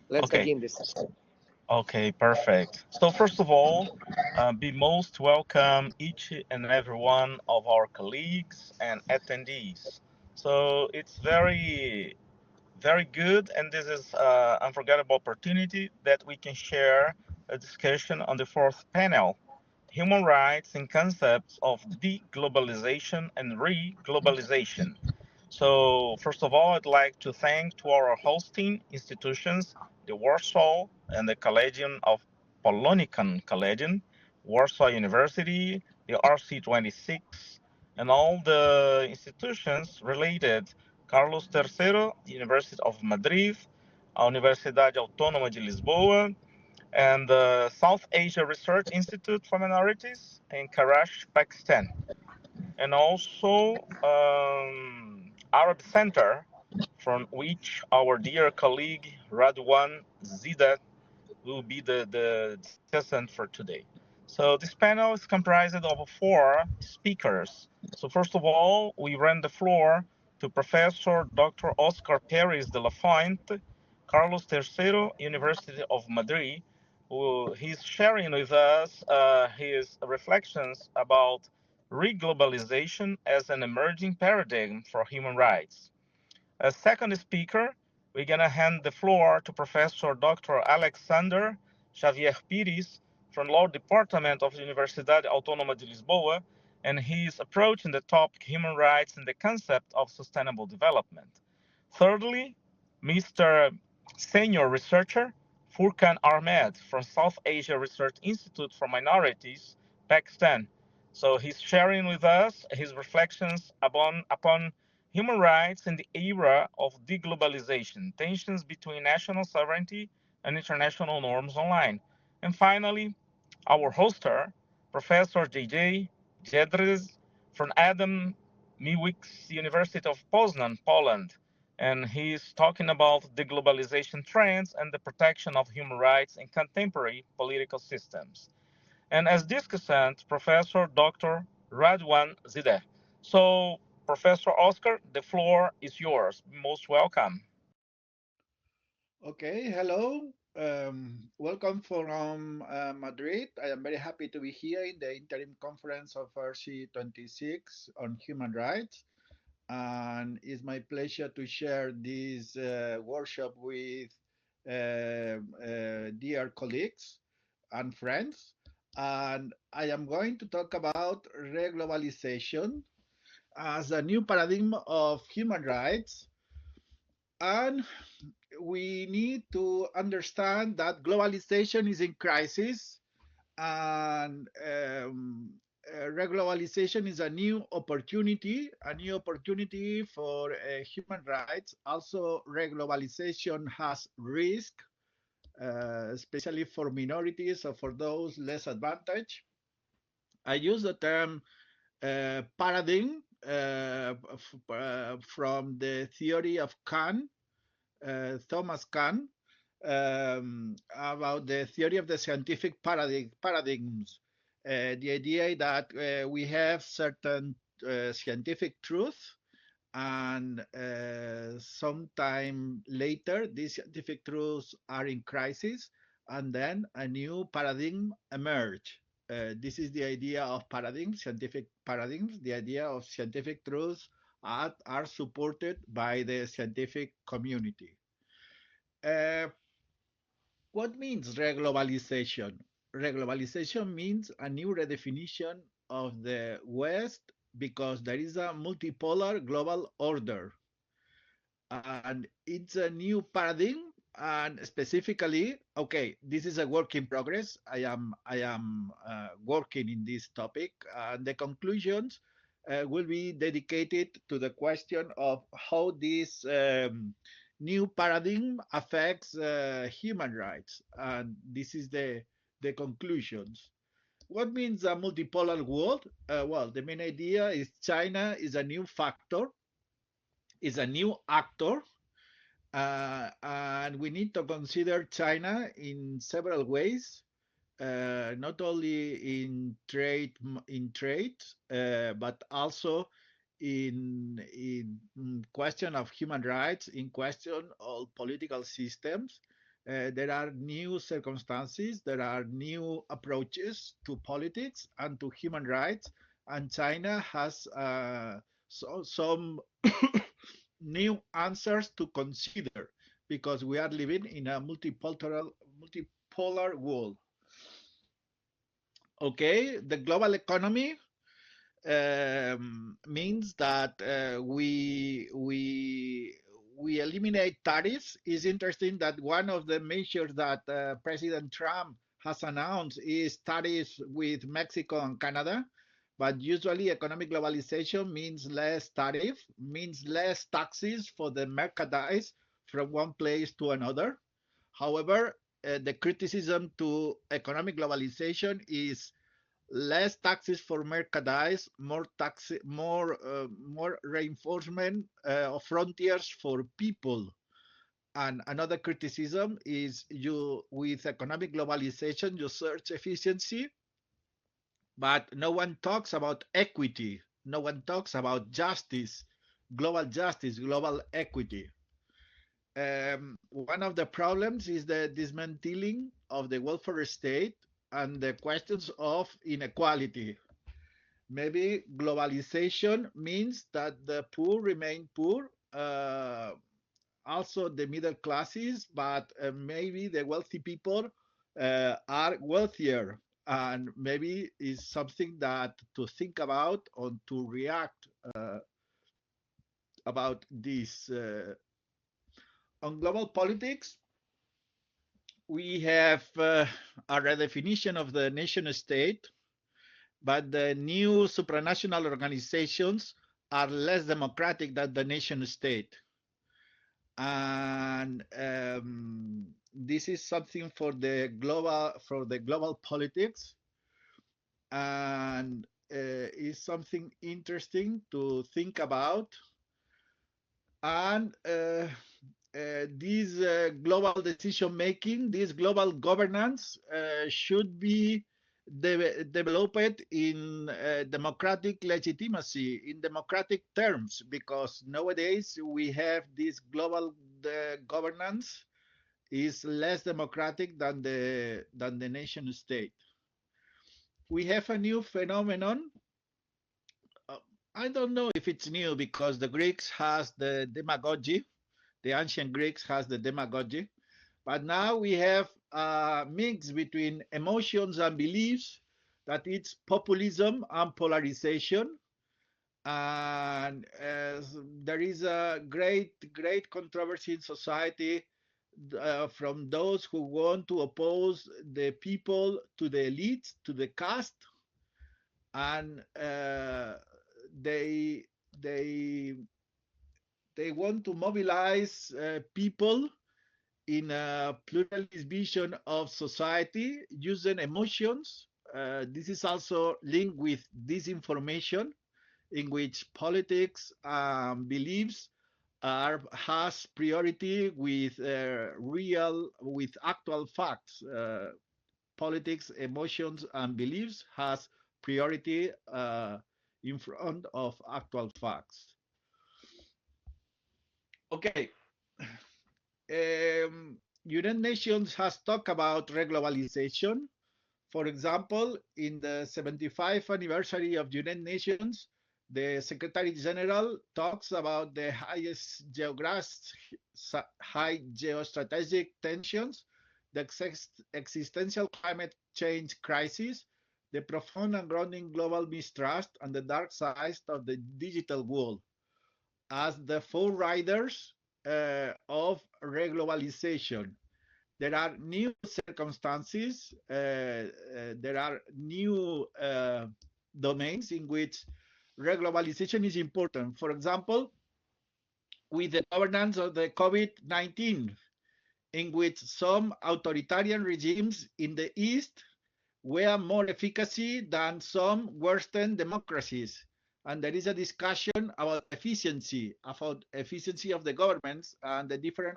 Let's Okay. begin this. Okay, perfect. So first of all, be most welcome each and every one of our colleagues and attendees. So it's very good, and this is an unforgettable opportunity that we can share a discussion on the fourth panel, human rights and concepts of de-globalisation and re-globalisation. So first of all, I'd like to thank to our hosting institutions, the Warsaw and the Collegium of Polonican Collegium, Warsaw University, the RC26, and all the institutions related, Carlos III, University of Madrid, Universidade Autónoma de Lisboa, and the South Asia Research Institute for Minorities in Karachi, Pakistan, and also Arab Center, from which our dear colleague Radwan Zida will be the discussant for today. So this panel is comprised of four speakers. So first of all, we run the floor to Professor Dr. Oscar Pérez de la Fuente, Carlos III, University of Madrid, who he's sharing with us his reflections about re-globalization as an emerging paradigm for human rights. As second speaker, we're going to hand the floor to Professor Dr. Alexander Xavier Pires from Law Department of Universidade Autónoma de Lisboa, and he's approaching the topic human rights and the concept of sustainable development. Thirdly, Mr. Senior Researcher Furkan Ahmed from South Asia Research Institute for Minorities, Pakistan. So he's sharing with us his reflections upon human rights in the era of de-globalization, tensions between national sovereignty and international norms online. And finally, our hoster, Professor Jedrzej from Adam Mickiewicz University of Poznań, Poland, and he's talking about the globalization trends and the protection of human rights in contemporary political systems. And as discussant, Professor Dr. Radwan Zideh. So, Professor Oscar, the floor is yours. Most welcome. Okay, hello. Welcome from Madrid. I am very happy to be here in the interim conference of RC26 on human rights. And it's my pleasure to share this workshop with dear colleagues and friends. And I am going to talk about re-globalisation as a new paradigm of human rights. And we need to understand that globalization is in crisis, and re-globalization is a new opportunity for human rights. Also, re-globalization has risk, especially for minorities or for those less advantaged. I use the term paradigm from the theory of Kant, Thomas Kant, about the theory of the scientific paradigms. The idea that we have certain scientific truth, and sometime later these scientific truths are in crisis, and then a new paradigm emerge. This is the idea of paradigms, scientific paradigms, the idea of scientific truths are supported by the scientific community. What means re-globalization? Re-globalization means a new redefinition of the West because there is a multipolar global order. And it's a new paradigm, and specifically, okay, this is a work in progress. I am working in this topic, and the conclusions will be dedicated to the question of how this new paradigm affects human rights, and this is the conclusions. What means a multipolar world? Well, the main idea is China is a new factor, is a new actor, and we need to consider China in several ways, not only in trade, but also in question of human rights, in question of political systems. There are new circumstances, there are new approaches to politics and to human rights, and China has some new answers to consider because we are living in a multipolar world. Okay, the global economy means that we eliminate tariffs. It's interesting that one of the measures that President Trump has announced is tariffs with Mexico and Canada. But usually economic globalization means less tariff, means less taxes for the merchandise from one place to another. However, the criticism to economic globalization is less taxes for merchandise, more reinforcement of frontiers for people. And another criticism is with economic globalization, you search efficiency, but no one talks about equity. No one talks about justice, global equity. One of the problems is the dismantling of the welfare state and the questions of inequality. Maybe globalization means that the poor remain poor, also the middle classes, but maybe the wealthy people are wealthier, and maybe is something that to think about or to react about this. On global politics, we have a redefinition of the nation state, but the new supranational organizations are less democratic than the nation state. And this is something for the global politics, and is something interesting to think about. And this global decision making, this global governance should be developed in democratic legitimacy, in democratic terms, because nowadays we have this global governance is less democratic than the nation state. We have a new phenomenon. I don't know if it's new because the Greeks has the demagogy. The ancient Greeks has the demagogy, but now we have a mix between emotions and beliefs, that it's populism and polarization. And there is a great controversy in society from those who want to oppose the people to the elites, to the caste, and they want to mobilize people in a pluralist vision of society using emotions. This is also linked with disinformation, in which politics beliefs has priority with actual facts. Politics, emotions, and beliefs has priority in front of actual facts. Okay. United Nations has talked about re-globalisation. For example, in the 75th anniversary of United Nations, the Secretary General talks about the high geostrategic tensions, the existential climate change crisis, the profound and grounding global mistrust, and the dark side of the digital world as the forerunners of re-globalisation. There are new circumstances, there are new domains in which re-globalisation is important. For example, with the governance of the COVID-19, in which some authoritarian regimes in the East were more efficacy than some Western democracies. And there is a discussion about efficiency of the governments and the different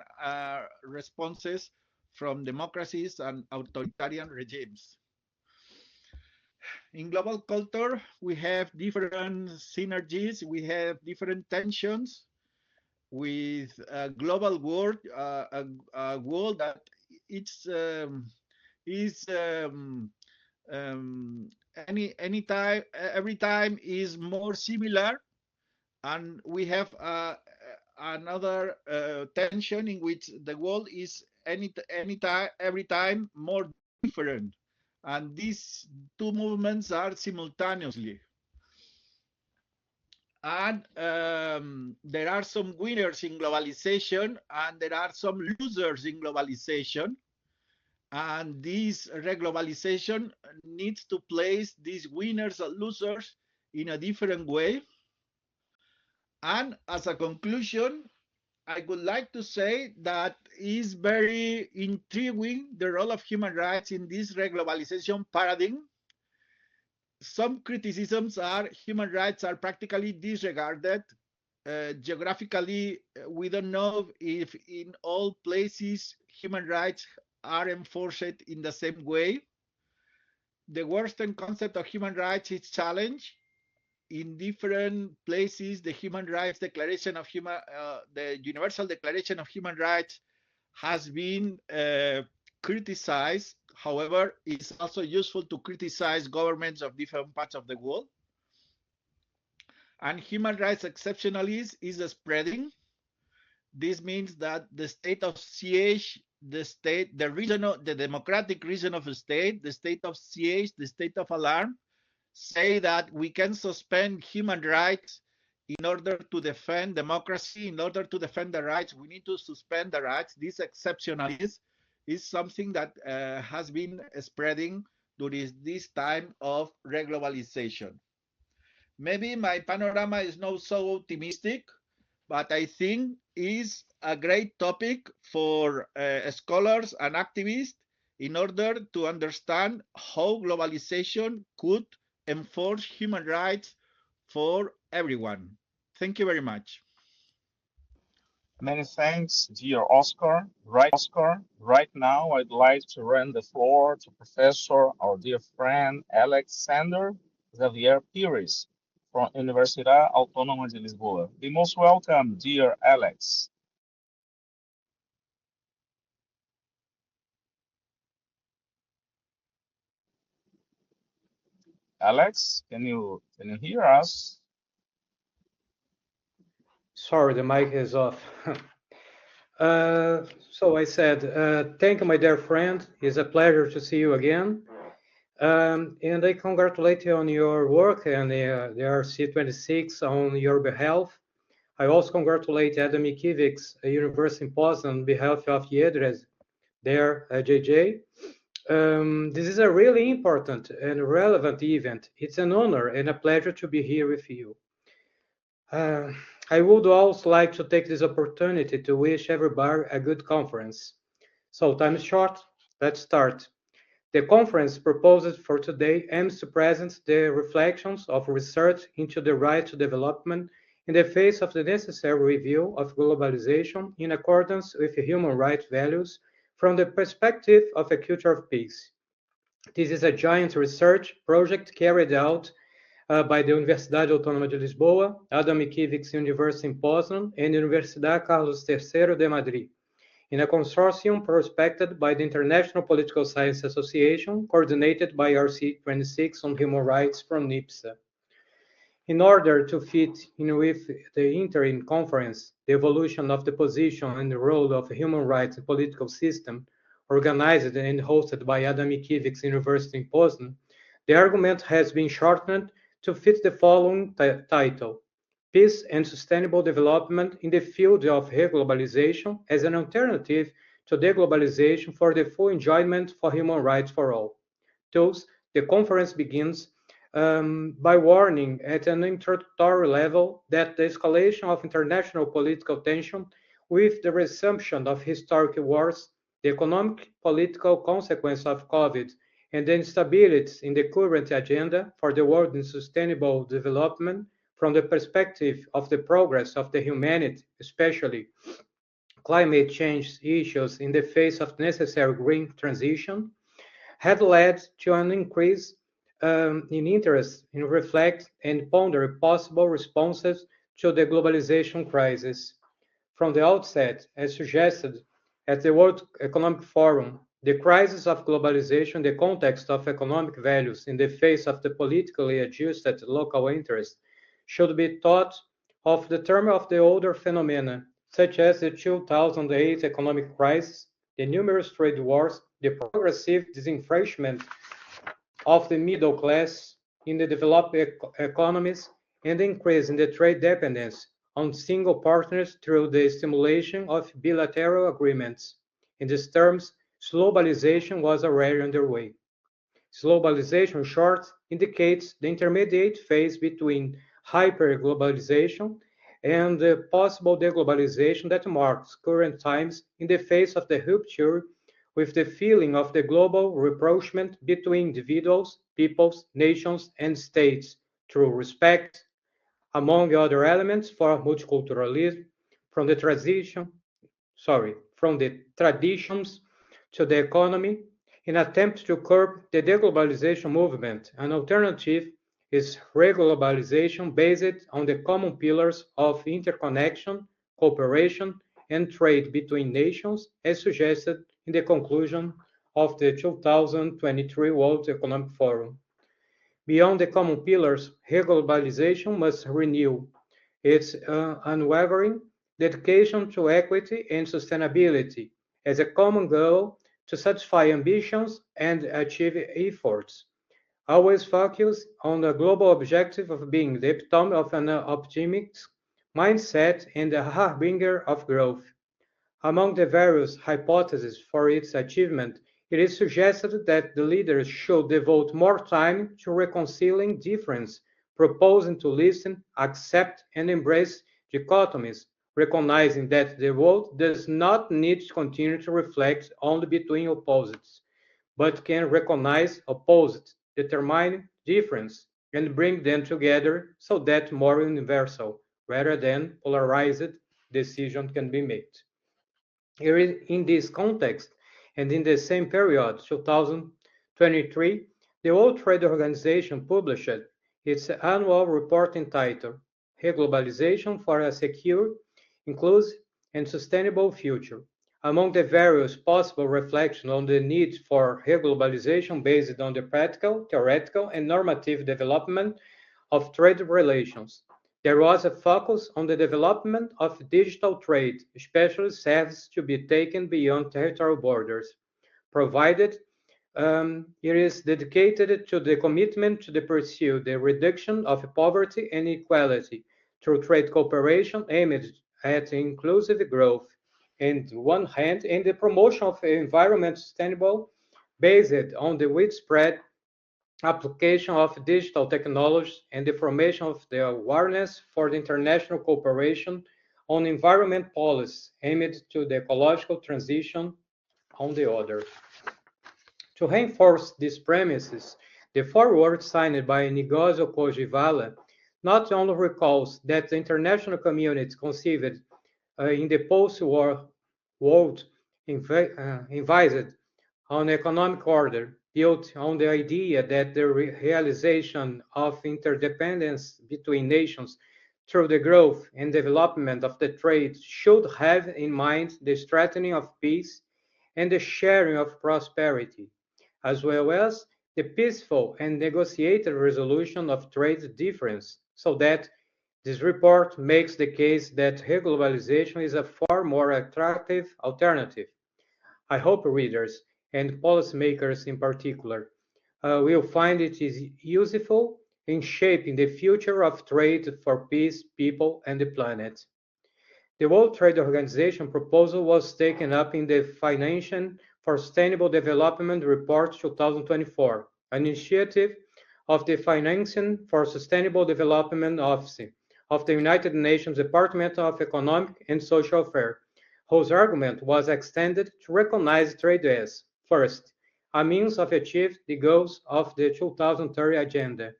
responses from democracies and authoritarian regimes. In global culture, we have different synergies, we have different tensions with a global world, a world that it's is any time every time is more similar, and we have another tension in which the world is every time more different, and these two movements are simultaneously. And there are some winners in globalization and there are some losers in globalization, and this re-globalisation needs to place these winners and losers in a different way. And as a conclusion, I would like to say that is very intriguing the role of human rights in this re-globalisation paradigm. Some criticisms are human rights are practically disregarded. Geographically, we don't know if in all places human rights are enforced in the same way. The Western concept of human rights is challenged. In different places, the Human Rights Declaration of the Universal Declaration of Human Rights has been criticized. However, it's also useful to criticize governments of different parts of the world. And human rights exceptionalism is spreading. This means that the state of siege, the democratic region of a state, the state of siege, the state of alarm, say that we can suspend human rights in order to defend democracy, in order to defend the rights, we need to suspend the rights. This exceptionalism is something that has been spreading during this time of re-globalisation. Maybe my panorama is not so optimistic, but I think is a great topic for scholars and activists in order to understand how globalization could enforce human rights for everyone. Thank you very much. Many thanks, dear Oscar. Right now, I'd like to run the floor to Professor, our dear friend, Alexander Xavier Pires from Universidade Autónoma de Lisboa. Be most welcome, dear Alex. Alex, can you hear us? Sorry, the mic is off. So I said, thank you, my dear friend. It's a pleasure to see you again. And I congratulate you on your work and the RC26 on your behalf. I also congratulate Adam Mickiewicz, a university in Poznań, on behalf of Jedrzej, there, JJ. This is a really important and relevant event. It's an honor and a pleasure to be here with you. I would also like to take this opportunity to wish everybody a good conference. So time is short, let's start. The conference proposed for today aims to present the reflections of research into the right to development in the face of the necessary review of globalization in accordance with human rights values from the perspective of a culture of peace. This is a joint research project carried out by the Universidade Autónoma de Lisboa, Adam Mickiewicz University in Poznań, and Universidade Carlos III de Madrid, in a consortium prospected by the International Political Science Association, coordinated by RC26 on Human Rights from IPSA. In order to fit in with the Interim Conference, the evolution of the position and the role of human rights in political system, organized and hosted by Adam Mickiewicz University in Poznań, the argument has been shortened to fit the following title: Peace and Sustainable Development in the Field of Re-globalisation as an Alternative to De-globalisation for the Full Enjoyment for Human Rights for All. Thus, the conference begins by warning at an introductory level that the escalation of international political tension with the resumption of historic wars, the economic political consequence of COVID, and the instabilities in the current agenda for the world in sustainable development from the perspective of the progress of the humanity, especially climate change issues in the face of necessary green transition, had led to an increase in interest in reflect and ponder possible responses to the globalization crisis. From the outset, as suggested at the World Economic Forum, the crisis of globalization in the context of economic values in the face of the politically adjusted local interest should be thought of the term of the older phenomena, such as the 2008 economic crisis, the numerous trade wars, the progressive disenfranchisement of the middle class in the developed economies, and the increase in the trade dependence on single partners through the stimulation of bilateral agreements. In these terms, globalization was already underway. Globalization, in short, indicates the intermediate phase between hyperglobalization and the possible deglobalization that marks current times in the face of the rupture with the feeling of the global rapprochement between individuals, peoples, nations, and states through respect, among other elements, for multiculturalism, from the traditions to the economy, in attempt to curb the deglobalization movement. An alternative is re-globalisation based on the common pillars of interconnection, cooperation, and trade between nations, as suggested in the conclusion of the 2023 World Economic Forum. Beyond the common pillars, re-globalisation must renew its unwavering dedication to equity and sustainability as a common goal to satisfy ambitions and achieve efforts, always focused on the global objective of being the epitome of an optimistic mindset and a harbinger of growth. Among the various hypotheses for its achievement, it is suggested that the leaders should devote more time to reconciling difference, proposing to listen, accept, and embrace dichotomies, recognizing that the world does not need to continue to reflect only between opposites, but can recognize opposites, determine difference, and bring them together so that more universal, rather than polarized, decision can be made. In this context, and in the same period, 2023, the World Trade Organization published its annual report entitled Re-globalisation for a Secure, Inclusive, and Sustainable Future. Among the various possible reflections on the need for re-globalisation based on the practical, theoretical, and normative development of trade relations, there was a focus on the development of digital trade, especially services to be taken beyond territorial borders, provided it is dedicated to the commitment to pursue the reduction of poverty and inequality through trade cooperation aimed at inclusive growth, on one hand, and the promotion of environment sustainable based on the widespread application of digital technologies and the formation of the awareness for the international cooperation on environment policy aimed to the ecological transition on the other. To reinforce these premises, the foreword signed by Negozio Cogivala not only recalls that the international community conceived in the post-war world envisaged an economic order built on the idea that the realization of interdependence between nations through the growth and development of the trade should have in mind the strengthening of peace and the sharing of prosperity, as well as the peaceful and negotiated resolution of trade difference, so that this report makes the case that re-globalisation is a far more attractive alternative. I hope readers, and policymakers in particular, will find it is useful in shaping the future of trade for peace, people, and the planet. The World Trade Organization proposal was taken up in the Financing for Sustainable Development Report 2024, an initiative of the Financing for Sustainable Development Office of the United Nations Department of Economic and Social Affairs, whose argument was extended to recognize trade as, first, a means of achieving the goals of the 2030 Agenda,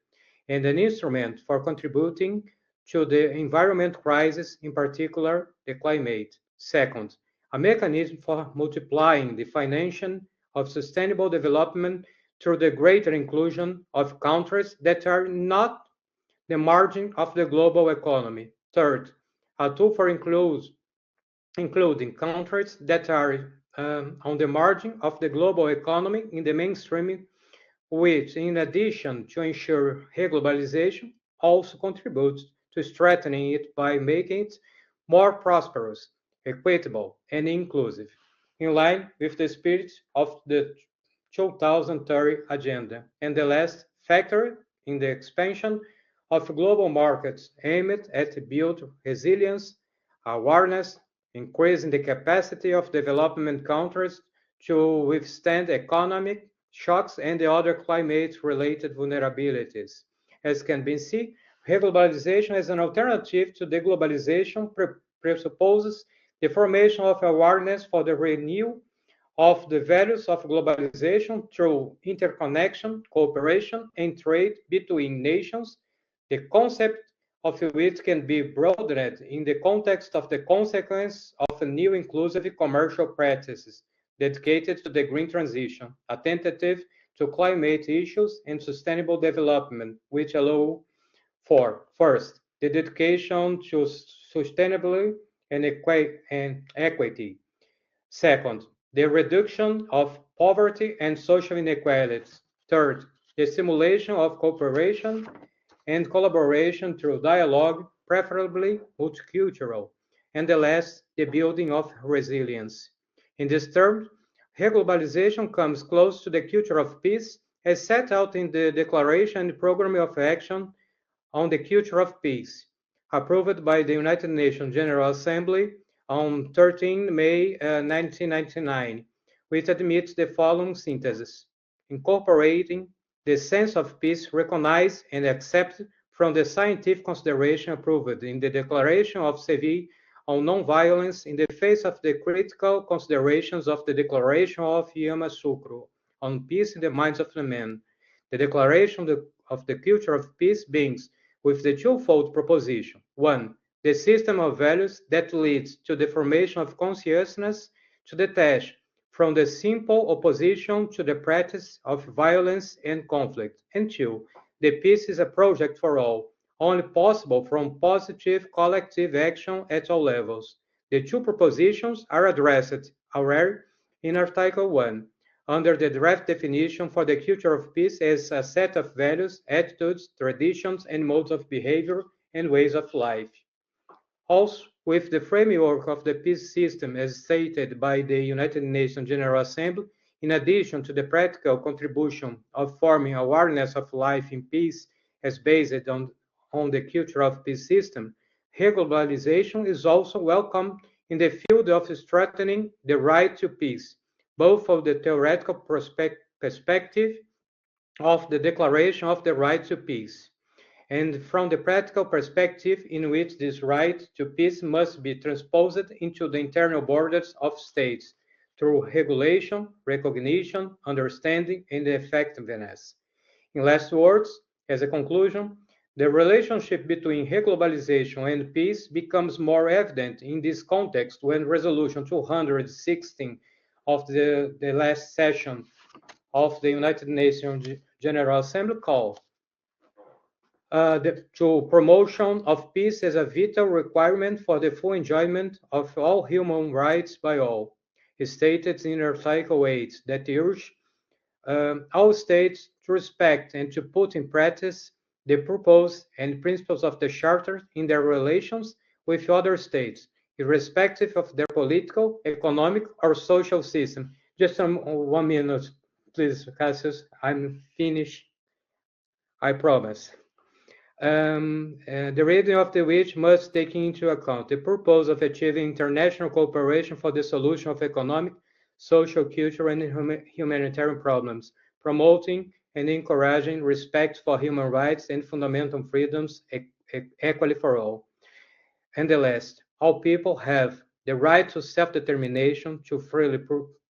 and an instrument for contributing to the environment crisis, in particular the climate. Second, a mechanism for multiplying the financing of sustainable development through the greater inclusion of countries that are not the margin of the global economy. Third, a tool for including countries that are on the margin of the global economy in the mainstream, which, in addition to ensure re-globalisation, also contributes to strengthening it by making it more prosperous, equitable, and inclusive, in line with the spirit of the 2030 Agenda. And the last factor in the expansion of global markets aimed at build resilience, awareness, increasing the capacity of development countries to withstand economic shocks and the other climate-related vulnerabilities. As can be seen, re-globalization as an alternative to de-globalisation presupposes the formation of awareness for the renewal of the values of globalization through interconnection, cooperation, and trade between nations, the concept of which can be broadened in the context of the consequence of new inclusive commercial practices dedicated to the green transition, attentive to climate issues and sustainable development, which allow for, first, the dedication to sustainability and equity. Second, the reduction of poverty and social inequalities. Third, the stimulation of cooperation and collaboration through dialogue, preferably multicultural. And the last, the building of resilience. In this term, re-globalization comes close to the culture of peace as set out in the Declaration and Program of Action on the Culture of Peace, approved by the United Nations General Assembly on 13 May 1999, which admits the following synthesis: incorporating the sense of peace recognized and accepted from the scientific consideration approved in the Declaration of Seville on Nonviolence in the face of the critical considerations of the Declaration of Yamoussoukro on peace in the minds of the men. The Declaration of the Culture of Peace begins with the twofold proposition. One, the system of values that leads to the formation of consciousness to detach from the simple opposition to the practice of violence and conflict. And two, the peace is a project for all, only possible from positive collective action at all levels. The two propositions are addressed already in Article 1, under the draft definition for the culture of peace as a set of values, attitudes, traditions, and modes of behavior and ways of life. Also, with the framework of the peace system as stated by the United Nations General Assembly, in addition to the practical contribution of forming awareness of life in peace as based on the culture of peace system, re-globalization is also welcome in the field of strengthening the right to peace, both from the theoretical perspective of the Declaration of the Right to Peace, and from the practical perspective in which this right to peace must be transposed into the internal borders of states through regulation, recognition, understanding, and effectiveness. In last words, as a conclusion, the relationship between re-globalization and peace becomes more evident in this context when Resolution 216 of the last session of the United Nations General Assembly called to promotion of peace as a vital requirement for the full enjoyment of all human rights by all. It stated in Article 8 that urge all states to respect and to put in practice the purpose and principles of the Charter in their relations with other states, irrespective of their political, economic, or social system. Just 1 minute, please, Cassius. I'm finished. I promise. The reading of which must take into account the purpose of achieving international cooperation for the solution of economic, social, cultural, and humanitarian problems, promoting and encouraging respect for human rights and fundamental freedoms equally for all. And the last, all people have the right to self-determination to freely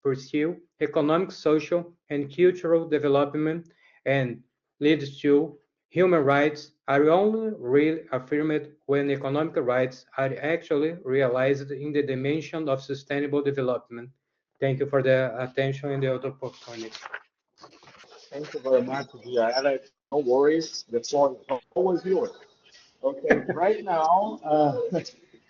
pursue economic, social, and cultural development, and leads to human rights are only really affirmed when economic rights are actually realized in the dimension of sustainable development. Thank you for the attention and the opportunity. Thank you very much, dear Alex. No worries, the floor is always yours. Okay, right now,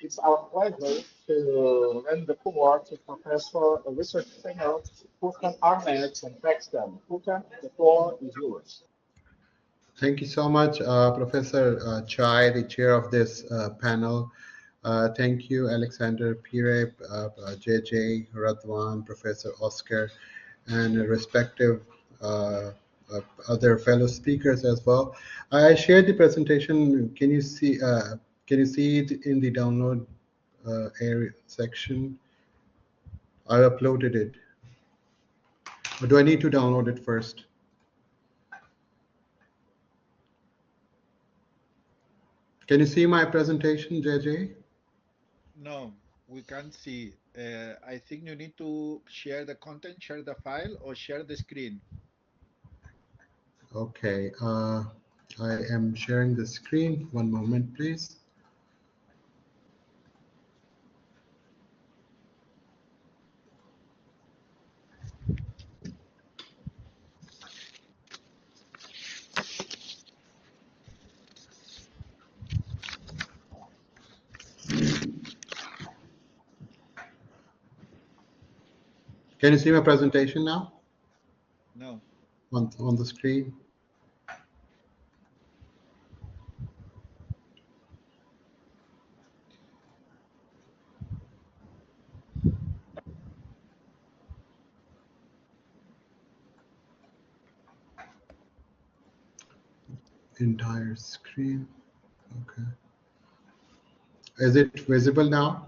it's our pleasure to lend the floor to Professor Research Singer Furkan Ahmet and Paxton. Furkan, the floor is yours. Thank you so much, Professor Chai, the chair of this panel. Thank you, Alexander, Pires, JJ, Radwan, Professor Oscar, and respective other fellow speakers as well. I shared the presentation. Can you see? Can you see it in the download area section? I uploaded it. Or do I need to download it first? Can you see my presentation, JJ? No, we can't see. I think you need to share the content, share the file, or share the screen. Okay, I am sharing the screen. One moment, please. Can you see my presentation now? No. On the screen? Entire screen. Okay. Is it visible now?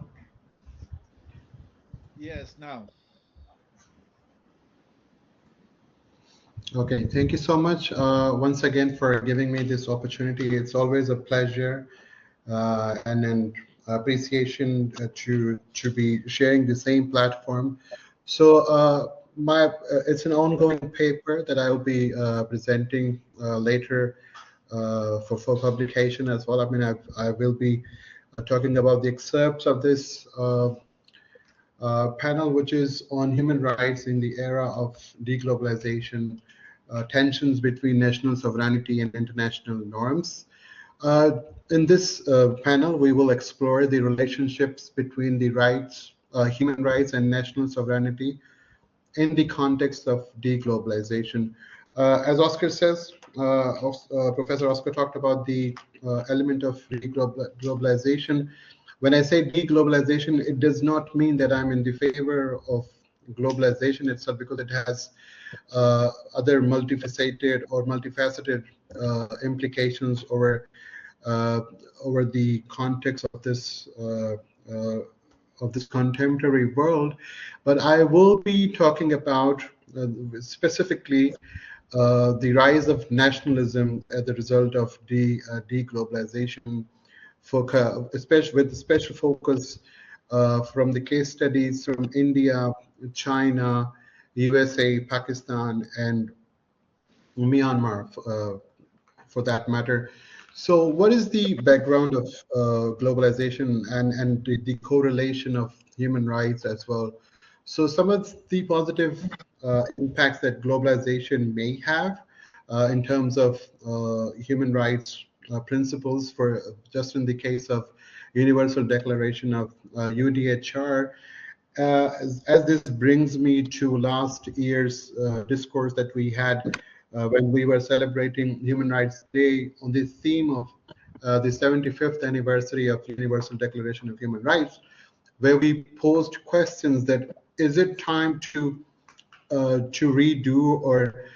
Yes, now. Okay, thank you so much once again for giving me this opportunity. It's always a pleasure and an appreciation to be sharing the same platform. So it's an ongoing paper that I will be presenting later for publication as well. I mean, I will be talking about the excerpts of this panel, which is on human rights in the era of deglobalization, tensions between national sovereignty and international norms. In this panel, we will explore the relationships between the rights, human rights and national sovereignty in the context of deglobalization. As Oscar says, Professor Oscar talked about the element of globalization. When I say deglobalization, it does not mean that I'm in the favor of globalization itself, because it has other multifaceted or multifaceted implications over the context of this contemporary world. But I will be talking about specifically the rise of nationalism as a result of deglobalization, especially with special focus from the case studies from India, China, USA, Pakistan, and Myanmar, for that matter. So what is the background of globalization and the correlation of human rights as well? So some of the positive impacts that globalization may have in terms of human rights principles, for just in the case of Universal Declaration of UDHR, as this brings me to last year's discourse that we had when we were celebrating Human Rights Day on the theme of the 75th anniversary of Universal Declaration of Human Rights, where we posed questions that is it time to redo, or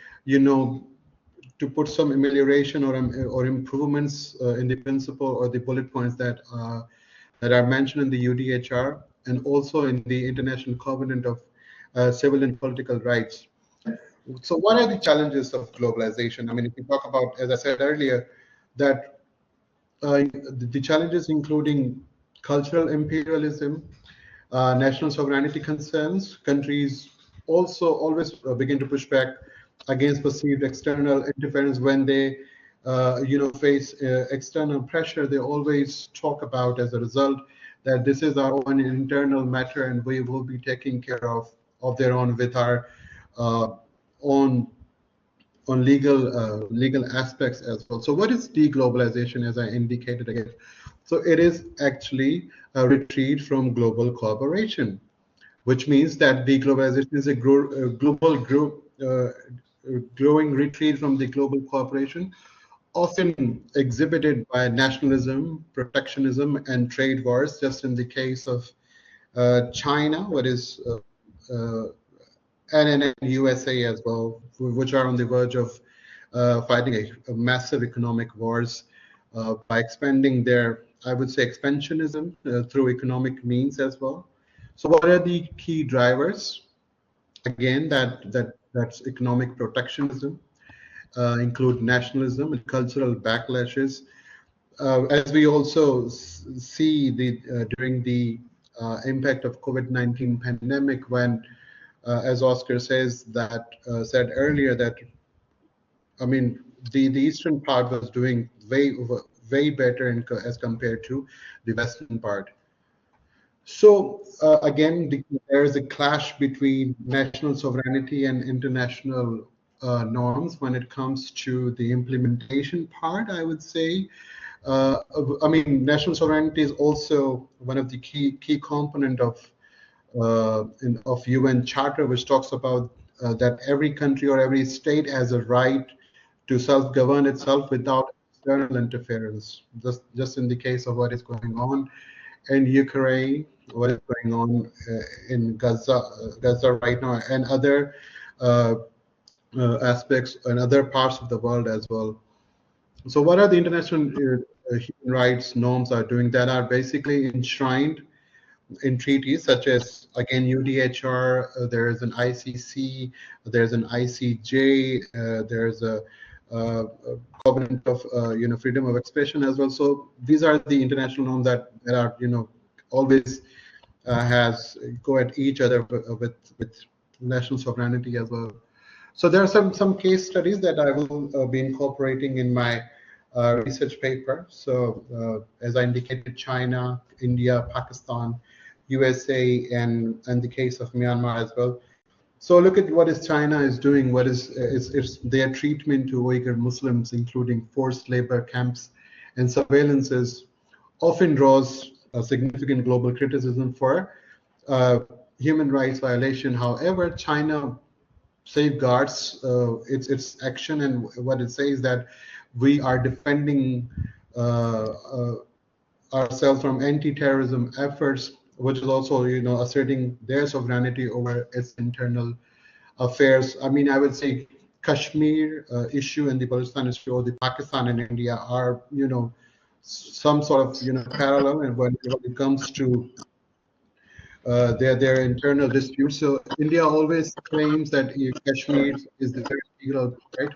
to put some amelioration or improvements in the principle or the bullet points that are mentioned in the UDHR and also in the International Covenant of Civil and Political Rights. So what are the challenges of globalization? I mean, if we talk about, as I said earlier, that the challenges including cultural imperialism, national sovereignty concerns. Countries also always begin to push back against perceived external interference when they face external pressure. They always talk about, as a result, that this is our own internal matter and we will be taking care of their own with our own on legal aspects as well. So what is de-globalization, as I indicated again? So it is actually a retreat from global cooperation, which means that de-globalization is a growing retreat from the global cooperation, often exhibited by nationalism, protectionism, and trade wars. Just in the case of China, and USA as well, which are on the verge of fighting a massive economic wars by expanding their, I would say, expansionism through economic means as well. So what are the key drivers? Again, that's economic protectionism, include nationalism and cultural backlashes. As we also see during the impact of COVID-19 pandemic, when as Oscar said earlier, that I mean the eastern part was doing way better as compared to the western part. So again, there is a clash between national sovereignty and international norms when it comes to the implementation part, I would say. I mean, national sovereignty is also one of the key component of UN Charter, which talks about that every country or every state has a right to self-govern itself without external interference. Just in the case of what is going on in Ukraine, what is going on in Gaza right now, and other aspects and other parts of the world as well. So what are the international human rights norms are doing that are basically enshrined in treaties such as, again, UDHR, there is an ICC, there's an ICJ, there's a covenant of freedom of expression as well. So these are the international norms that are always go at each other with national sovereignty as well. So there are some case studies that I will be incorporating in my research paper. So as I indicated, China, India, Pakistan, USA, and the case of Myanmar as well. So look at what China is doing. What is their treatment to Uyghur Muslims, including forced labor camps and surveillances, often draws a significant global criticism for human rights violation. However, China safeguards its action, and what it says that we are defending ourselves from anti-terrorism efforts, which is also asserting their sovereignty over its internal affairs. I mean, I would say Kashmir issue and the Palestine issue, or the Pakistan and India are some sort of parallel, and when it comes to their internal disputes. So India always claims that Kashmir is the integral part,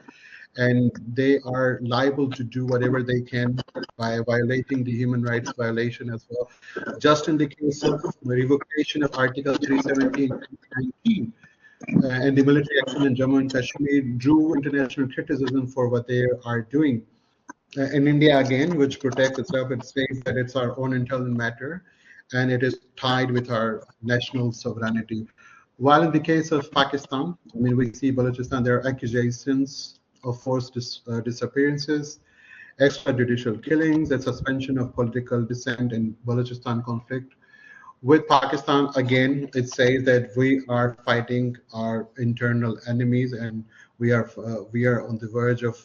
and they are liable to do whatever they can by violating the human rights violation as well. Just in the case of the revocation of Article 317 and 19 and the military action in Jammu and Kashmir drew international criticism for what they are doing. In India, again, which protects itself, it says that it's our own internal matter, and it is tied with our national sovereignty. While in the case of Pakistan, I mean, we see Balochistan, there are accusations of forced disappearances, extrajudicial killings, and suspension of political dissent in Balochistan conflict. With Pakistan, again, it says that we are fighting our internal enemies, and we are on the verge of.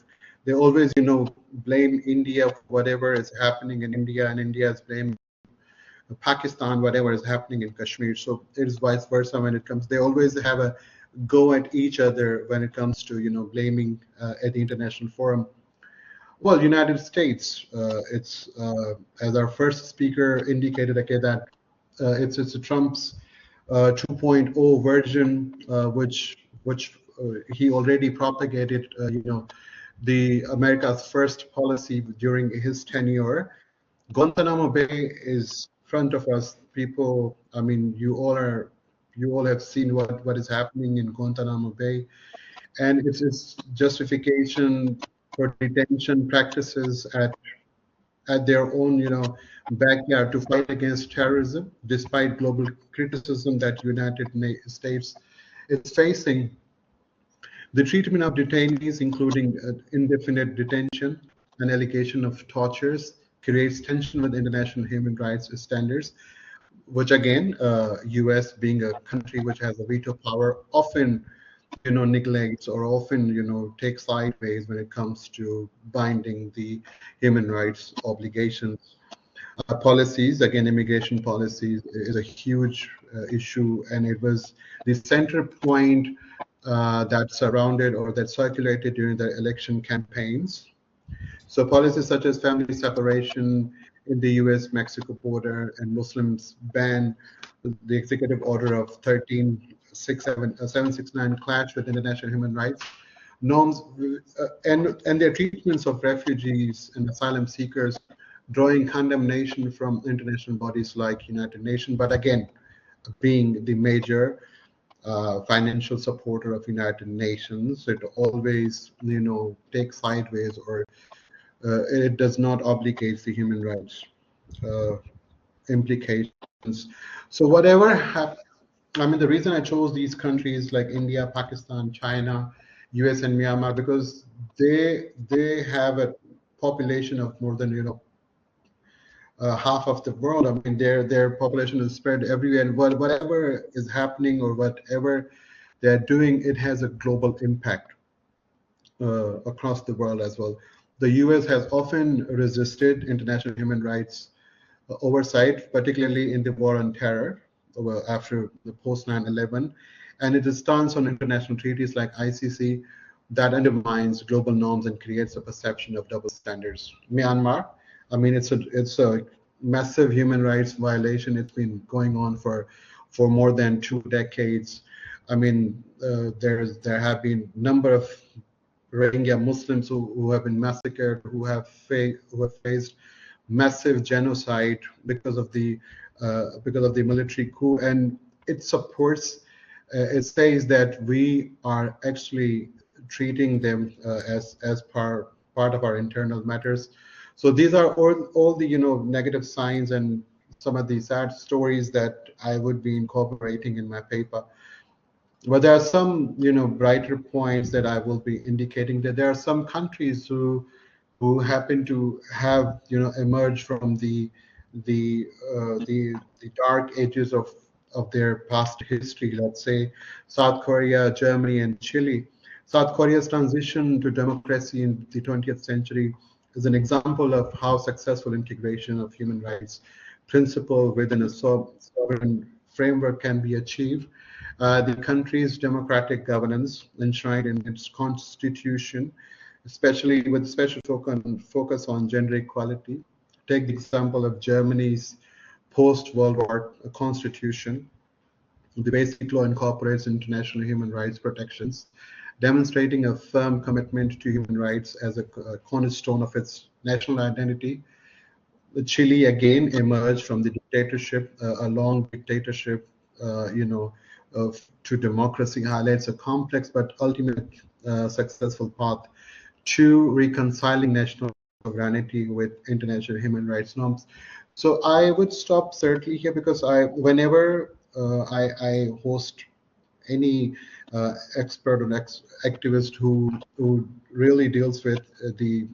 They always, blame India for whatever is happening in India, and India is blaming Pakistan whatever is happening in Kashmir. So it is vice versa when it comes. They always have a go at each other when it comes to blaming at the international forum. Well, United States, it's as our first speaker indicated, okay, that it's a Trump's 2.0 version, which he already propagated. The America's first policy during his tenure. Guantanamo Bay is front of us. People, I mean, you all have seen what is happening in Guantanamo Bay, and it's justification for detention practices at their own backyard to fight against terrorism, despite global criticism that United States is facing. The treatment of detainees, including indefinite detention and allegation of tortures, creates tension with international human rights standards, which again, US being a country which has a veto power, often neglects or often takes sideways when it comes to binding the human rights obligations. Policies, again, immigration policies is a huge issue, and it was the center point that surrounded or that circulated during the election campaigns. So policies such as family separation in the US-Mexico border and Muslims ban, the executive order of 769 clash with international human rights norms, and their treatments of refugees and asylum seekers, drawing condemnation from international bodies like United Nations, but again, being the major financial supporter of United Nations, it always takes sideways, or it does not obligate the human rights implications. So whatever happens, I mean, the reason I chose these countries like India, Pakistan, China, US, and Myanmar, because they have a population of more than half of the world. I mean, their population is spread everywhere, and whatever is happening or whatever they're doing, it has a global impact across the world as well. The US has often resisted international human rights oversight, particularly in the war on terror after the post 9/11, and it stands on international treaties like ICC that undermines global norms and creates a perception of double standards. Myanmar, I mean, it's a massive human rights violation. It's been going on for more than 2 decades. I mean, there have been number of Rohingya Muslims who have been massacred, who have faced massive genocide because of the military coup, and it supports. It says that we are actually treating them as part of our internal matters. So these are all the negative signs and some of the sad stories that I would be incorporating in my paper. But there are some brighter points that I will be indicating, that there are some countries who happen to have emerged from the dark ages of their past history. Let's say South Korea, Germany, and Chile. South Korea's transition to democracy in the 20th century is an example of how successful integration of human rights principle within a sovereign framework can be achieved. The country's democratic governance enshrined in its constitution, especially with special focus on gender equality. Take the example of Germany's post-World War constitution. The basic law incorporates international human rights protections, demonstrating a firm commitment to human rights as a cornerstone of its national identity. Chile again emerged from the dictatorship, a long dictatorship, to democracy, highlights a complex but ultimate successful path to reconciling national sovereignty with international human rights norms. So I would stop certainly here, because whenever I host any expert or activist who really deals with the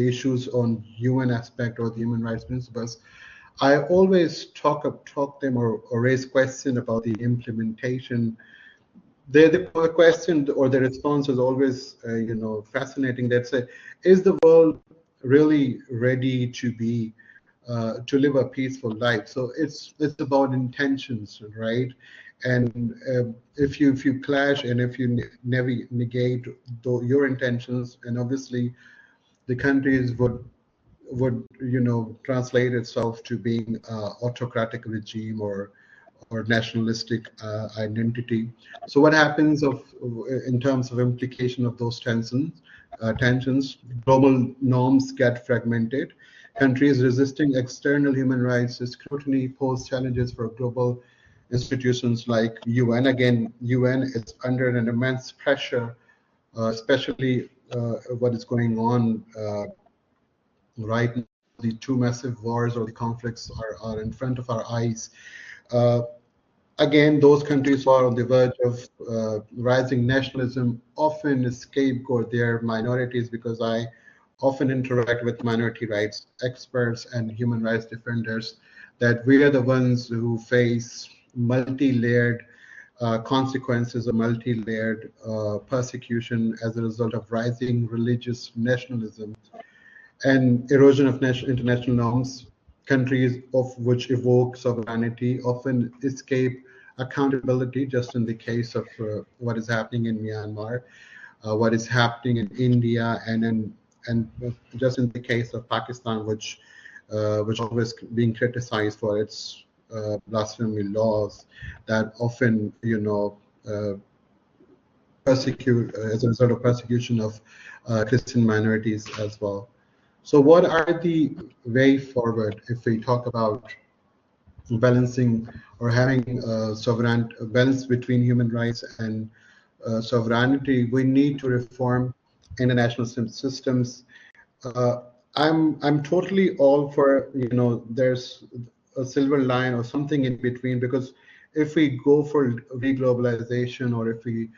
issues on UN aspect or the human rights principles, I always talk them or raise question about the implementation. The question or the response is always fascinating. That say, is the world really ready to be to live a peaceful life? So it's about intentions, right? And if you clash and if you never negate your intentions, and obviously the countries would translate itself to being autocratic regime or nationalistic identity. So what happens in terms of implication of those tensions? Global norms get fragmented. Countries resisting external human rights scrutiny pose challenges for global institutions like UN. Again, UN is under an immense pressure, especially what is going on right now. The two massive wars or the conflicts are in front of our eyes. again, those countries who are on the verge of rising nationalism often scapegoat their minorities, because I often interact with minority rights experts and human rights defenders, that we are the ones who face multi-layered consequences of multi-layered persecution as a result of rising religious nationalism and erosion of international norms. Countries of which evoke sovereignty often escape accountability, just in the case of what is happening in Myanmar, what is happening in India, and just in the case of Pakistan, which always being criticized for its blasphemy laws that often, persecute as a result of persecution of Christian minorities as well. So what are the way forward if we talk about balancing or having sovereign balance between human rights and sovereignty? We need to reform international systems. I'm totally all for, there's a silver line or something in between, because if we go for re-globalization, or if we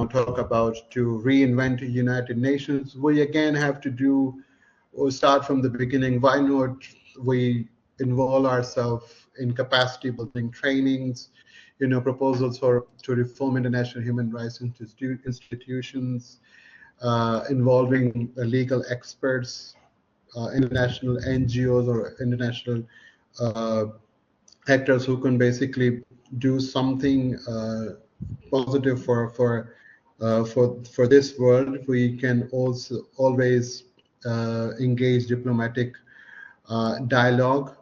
talk about to reinvent the United Nations, we again have to do or start from the beginning. Why not we involve ourselves in capacity building trainings, proposals to reform international human rights institutions, involving legal experts, international NGOs or international actors who can basically do something positive for this world. We can also always engage diplomatic dialogue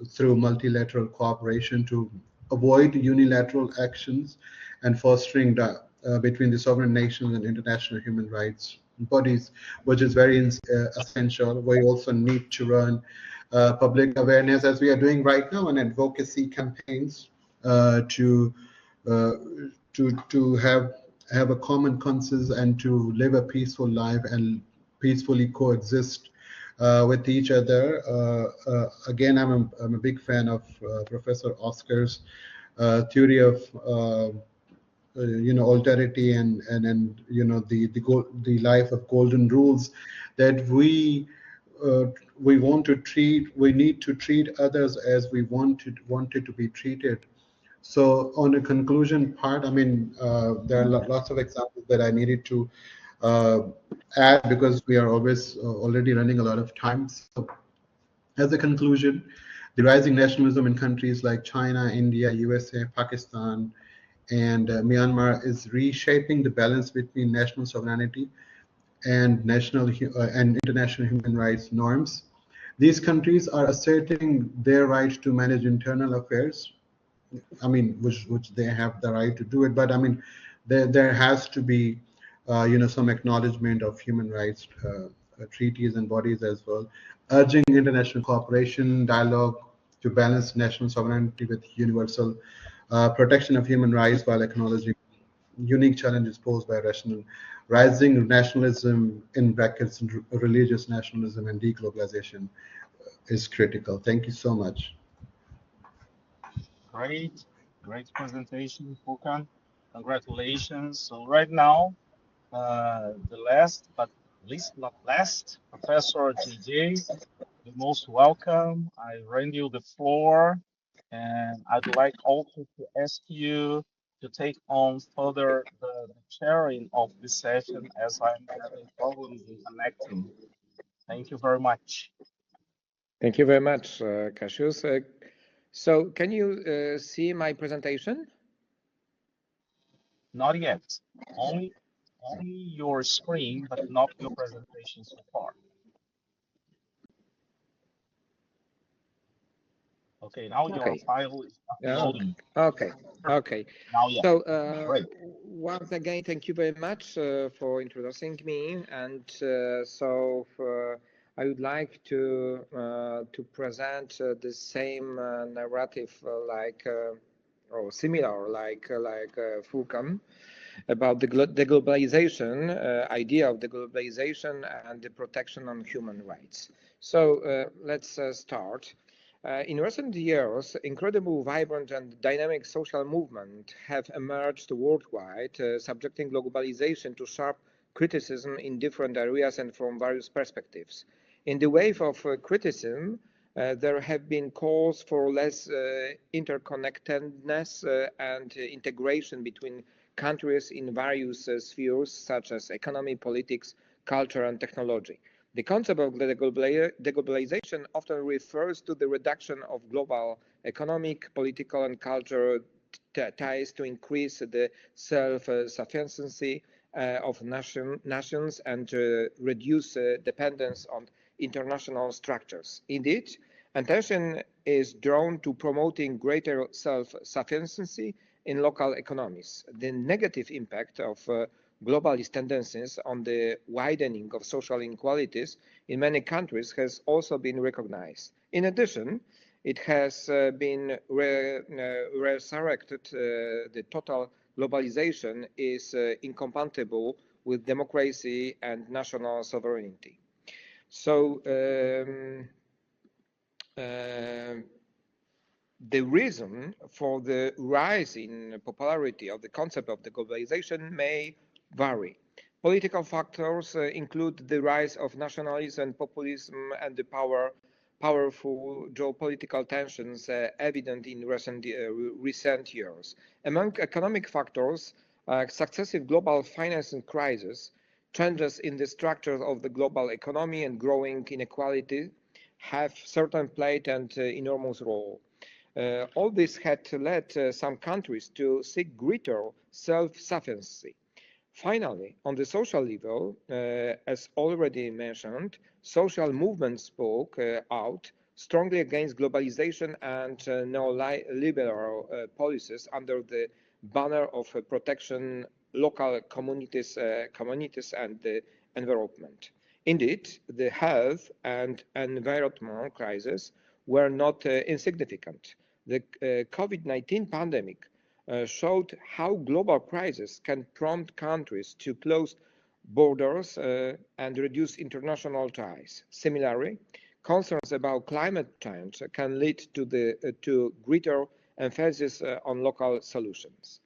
through multilateral cooperation to avoid unilateral actions and fostering between the sovereign nations and international human rights bodies, which is very essential. We also need to run public awareness, as we are doing right now, and advocacy campaigns to have a common consensus and to live a peaceful life and peacefully coexist with each other. Again, I'm a big fan of Professor Oscar's theory of alterity and the life of golden rules, that we need to treat others as we wanted to be treated. So on a conclusion part, I mean, there are lots of examples that I needed to add, because we are always already running a lot of time. So as a conclusion, the rising nationalism in countries like China, India, USA, Pakistan, and Myanmar is reshaping the balance between national sovereignty and and international human rights norms. These countries are asserting their right to manage internal affairs. I mean, which they have the right to do it, but I mean, there has to be some acknowledgement of human rights treaties and bodies as well, urging international cooperation, dialogue to balance national sovereignty with universal protection of human rights, while acknowledging unique challenges posed by rising nationalism, in brackets religious nationalism, and de-globalization is critical. Thank you so much. Great presentation, Furkan. Congratulations. So right now, the last but least not last, Professor JJ, the most welcome. I rend you the floor, and I'd like also to ask you to take on further the chairing of this session, as I'm having problems in connecting. Thank you very much. Thank you very much, Cassius. So can you see my presentation? Not yet. Only your screen, but not your presentation so far. Okay, now your file is uploading. Okay. Now, yeah. So once again, thank you very much for introducing me. And I would like to present the same narrative or similar like Furkan, about the de-globalisation, idea of de-globalisation and the protection on human rights. So let's start. In recent years, incredible, vibrant and dynamic social movements have emerged worldwide, subjecting globalization to sharp criticism in different areas and from various perspectives. In the wave of criticism, there have been calls for less interconnectedness and integration between countries in various spheres such as economy, politics, culture and technology. The concept of deglobalization often refers to the reduction of global economic, political and cultural ties to increase the self-sufficiency of nations and reduce dependence on international structures. Indeed, attention is drawn to promoting greater self-sufficiency in local economies. The negative impact of globalist tendencies on the widening of social inequalities in many countries has also been recognized. In addition, it has been resurrected the total globalization is incompatible with democracy and national sovereignty. So the reason for the rise in popularity of the concept of deglobalization may vary. Political factors include the rise of nationalism and populism and the powerful geopolitical tensions evident in recent years. Among economic factors, successive global financing crises, changes in the structure of the global economy and growing inequality have certainly played an enormous role. All this had led some countries to seek greater self-sufficiency. Finally, on the social level, as already mentioned, social movements spoke out strongly against globalization and neoliberal policies under the banner of protection local communities and the environment. Indeed, the health and environment crises were not insignificant. The COVID-19 pandemic showed how global crises can prompt countries to close borders and reduce international ties. Similarly, concerns about climate change can lead to greater emphasis on local solutions.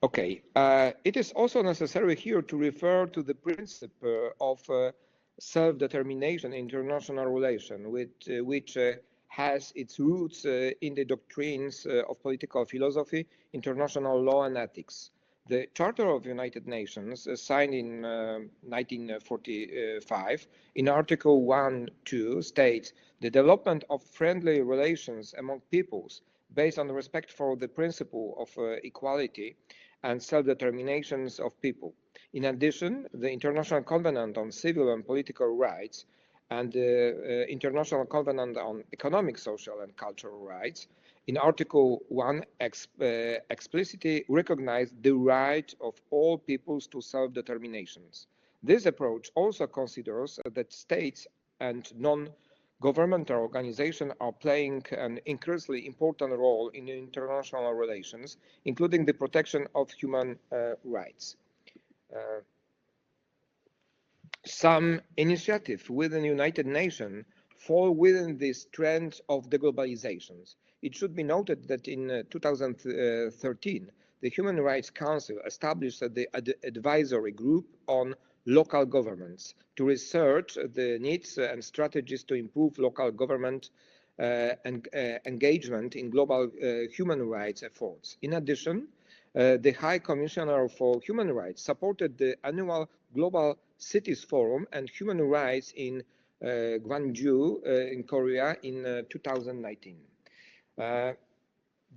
It is also necessary here to refer to the principle of self-determination in international relations, which has its roots in the doctrines of political philosophy, international law and ethics. The Charter of the United Nations, signed in 1945, in Article 1.2 states the development of friendly relations among peoples based on respect for the principle of equality and self-determination of people. In addition, the International Covenant on Civil and Political Rights and the International Covenant on Economic, Social and Cultural Rights in Article 1 explicitly recognize the right of all peoples to self-determination. This approach also considers that states and non-governmental organizations are playing an increasingly important role in international relations, including the protection of human rights. Some initiatives within the United Nations fall within this trend of deglobalization. It should be noted that in 2013, the Human Rights Council established the advisory group on local governments to research the needs and strategies to improve local government and engagement in global human rights efforts. In addition, the High Commissioner for Human Rights supported the annual Global Cities Forum and Human Rights in Gwangju in Korea in 2019.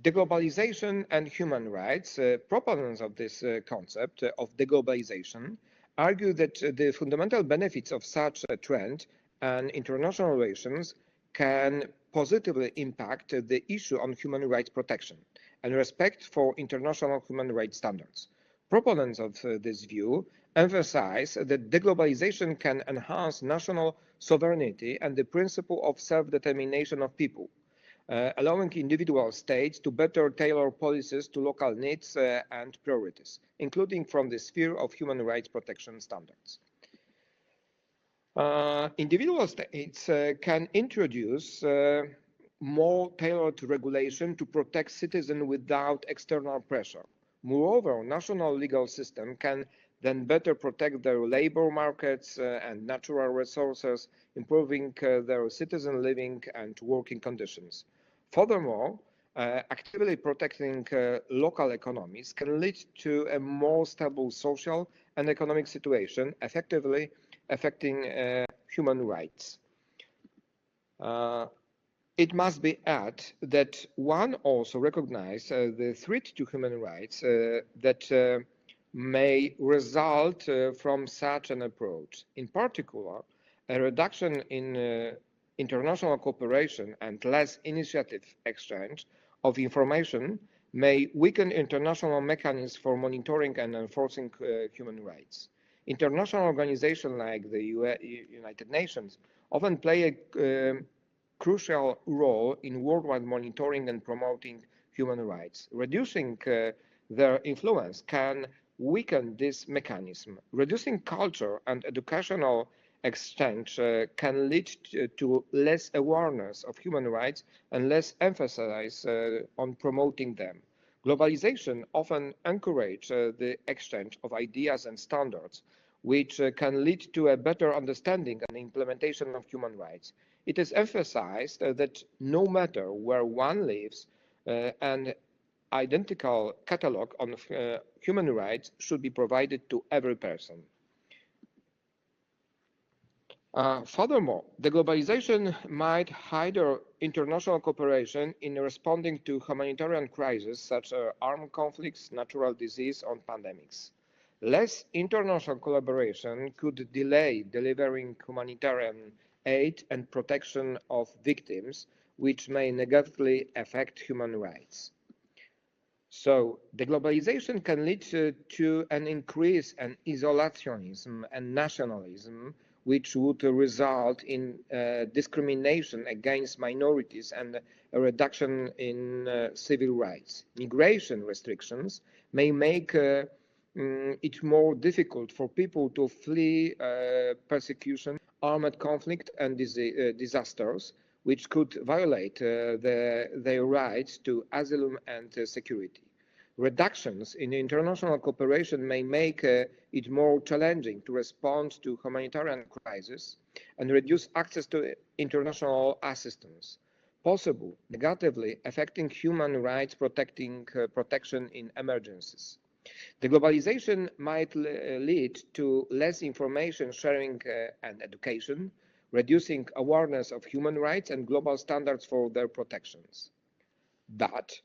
Deglobalization and human rights, proponents of this concept of deglobalization argue that the fundamental benefits of such a trend and international relations can positively impact the issue on human rights protection and respect for international human rights standards. Proponents of this view emphasize that deglobalization can enhance national sovereignty and the principle of self-determination of people, allowing individual states to better tailor policies to local needs and priorities, including from the sphere of human rights protection standards. Individual states can introduce more tailored regulation to protect citizens without external pressure. Moreover, national legal system can then better protect their labor markets and natural resources, improving their citizen living and working conditions. Furthermore, actively protecting local economies can lead to a more stable social and economic situation, effectively affecting human rights. It must be added that one also recognizes the threat to human rights that may result from such an approach. In particular, a reduction in international cooperation and less initiative exchange of information may weaken international mechanisms for monitoring and enforcing human rights. International organizations like the United Nations often play a crucial role in worldwide monitoring and promoting human rights. Reducing their influence can weaken this mechanism. Reducing culture and educational exchange can lead to less awareness of human rights and less emphasis on promoting them. Globalization often encourages the exchange of ideas and standards, which can lead to a better understanding and implementation of human rights. It is emphasized that no matter where one lives, an identical catalogue on human rights should be provided to every person. Furthermore, de-globalisation might hinder international cooperation in responding to humanitarian crises such as armed conflicts, natural disease, or pandemics. Less international collaboration could delay delivering humanitarian aid and protection of victims, which may negatively affect human rights. So, de-globalisation can lead to an increase in isolationism and nationalism, which would result in discrimination against minorities and a reduction in civil rights. Migration restrictions may make it more difficult for people to flee persecution, armed conflict, and disasters, which could violate their rights to asylum and security. Reductions in international cooperation may make it more challenging to respond to humanitarian crises and reduce access to international assistance, possibly negatively affecting human rights protection in emergencies. De-globalisation might lead to less information sharing and education, reducing awareness of human rights and global standards for their protections. But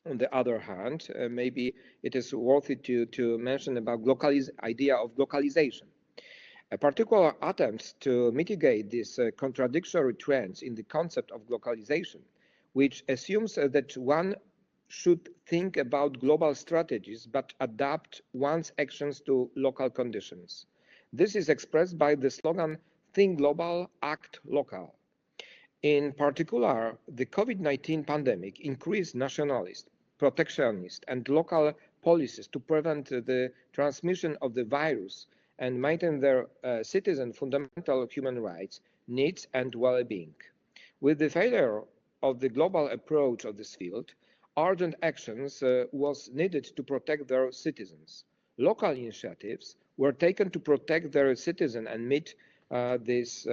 on the other hand, maybe it is worthy to mention about idea of globalization. A particular attempt to mitigate these contradictory trends in the concept of globalization, which assumes that one should think about global strategies but adapt one's actions to local conditions. This is expressed by the slogan, "Think global, act local." In particular, the COVID-19 pandemic increased nationalist, protectionist, and local policies to prevent the transmission of the virus and maintain their citizens' fundamental human rights, needs, and well-being. With the failure of the global approach of this field, urgent actions was needed to protect their citizens. Local initiatives were taken to protect their citizens and meet this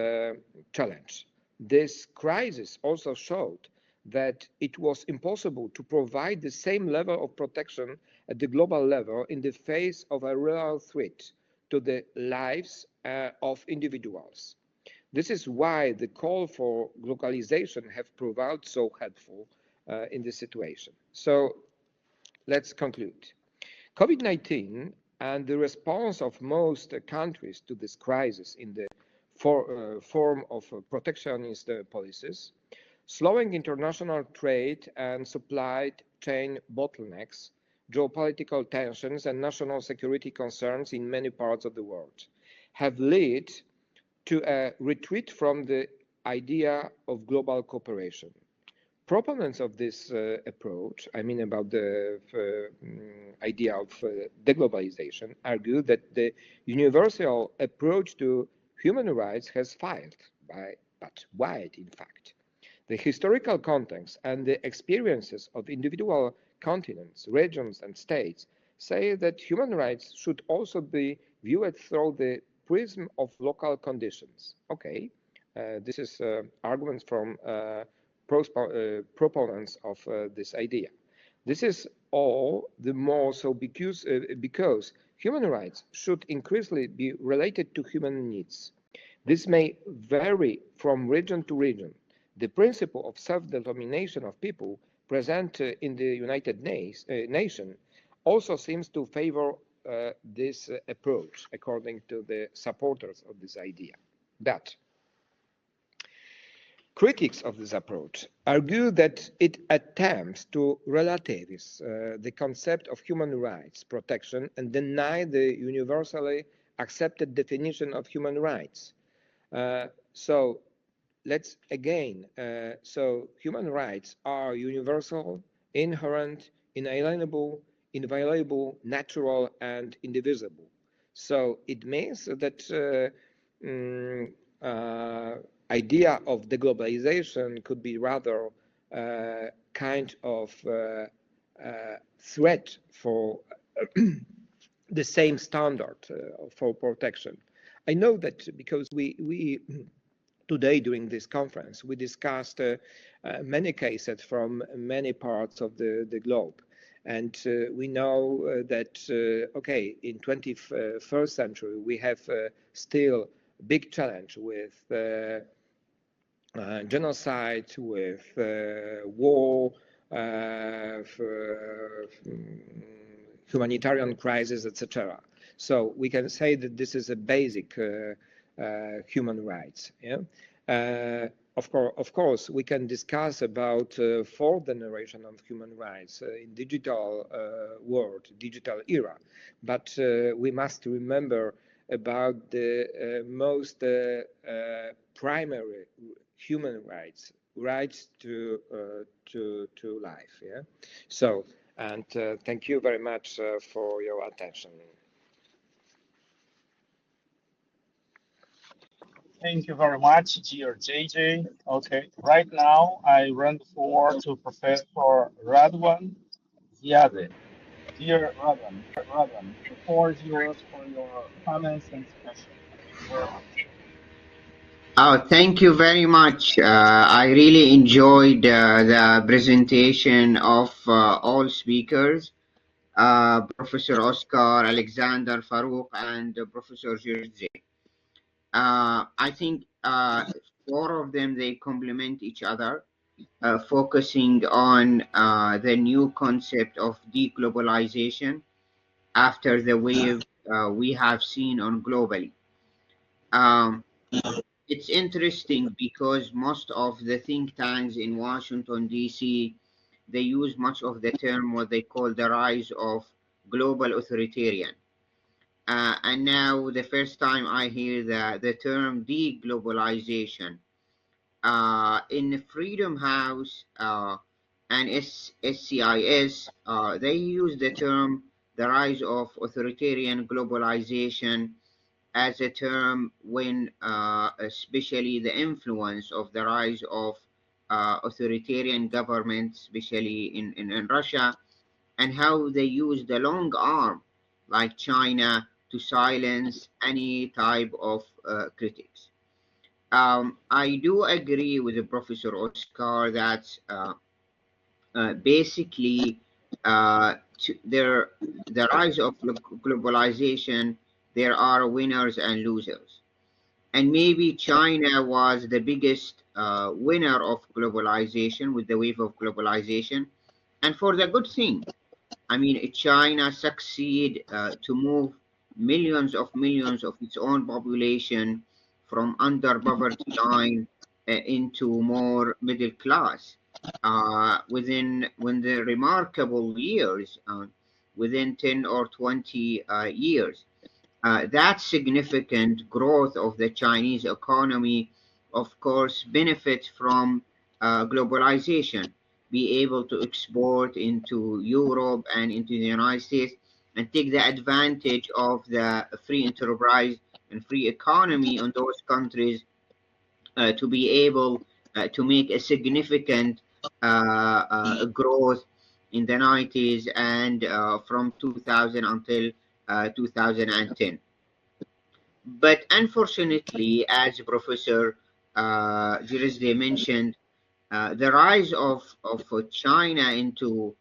challenge. This crisis also showed that it was impossible to provide the same level of protection at the global level in the face of a real threat to the lives of individuals. This is why the call for globalization have proved so helpful in this situation. So let's conclude. COVID-19 and the response of most countries to this crisis in the form of protectionist policies, slowing international trade and supply chain bottlenecks, geopolitical tensions, and national security concerns in many parts of the world have led to a retreat from the idea of global cooperation. Proponents of this approach, I mean about the idea of de-globalization, argue that the universal approach to human rights has failed, but why, in fact? The historical context and the experiences of individual continents, regions, and states say that human rights should also be viewed through the prism of local conditions. Okay, this is arguments from proponents of this idea. This is all the more so because human rights should increasingly be related to human needs. This may vary from region to region. The principle of self-determination of people present in the United Nations also seems to favor this approach, according to the supporters of this idea. But critics of this approach argue that it attempts to relativize the concept of human rights protection and deny the universally accepted definition of human rights. So let's again, so human rights are universal, inherent, inalienable, inviolable, natural, and indivisible. So it means that idea of deglobalization could be rather kind of threat for the same standard for protection. I know that because we today during this conference, we discussed many cases from many parts of the globe. And we know that, okay, in 21st century, we have still big challenge with genocide, with war, humanitarian crisis, etc. So we can say that this is a basic human rights. Yeah? Of course, we can discuss about fourth generation of human rights in digital world, digital era, but we must remember about the most primary human rights, rights to life. Yeah. So, and thank you very much for your attention. Thank you very much, dear JJ. Okay, right now I run the floor to Professor Radwan Ziade. Dear Radwan, the floor is yours for your comments and discussion. Thank you very much. Oh, thank you very much. I really enjoyed the presentation of all speakers, Professor Oscar, Alexander, Farouk, and Professor Jedrzej. I think four of them, they complement each other, focusing on the new concept of de-globalization after the wave we have seen on globally. It's interesting because most of the think tanks in Washington, D.C., they use much of the term what they call the rise of global authoritarian. And now the first time I hear the term de-globalization. In the Freedom House and SCIS, they use the term the rise of authoritarian globalization as a term when especially the influence of the rise of authoritarian governments, especially in Russia, and how they use the long arm like China to silence any type of critics. I do agree with Professor Oscar that basically the rise of globalization, there are winners and losers. And maybe China was the biggest winner of globalization with the wave of globalization. And for the good thing, I mean, China succeeded to move millions of its own population from under poverty line into more middle class within the remarkable years, within 10 or 20 years. That significant growth of the Chinese economy, of course, benefits from globalization, be able to export into Europe and into the United States and take the advantage of the free enterprise and free economy on those countries to be able to make a significant growth in the 90s and from 2000 until 2010. But unfortunately, as Professor Jedrzej mentioned, the rise of China into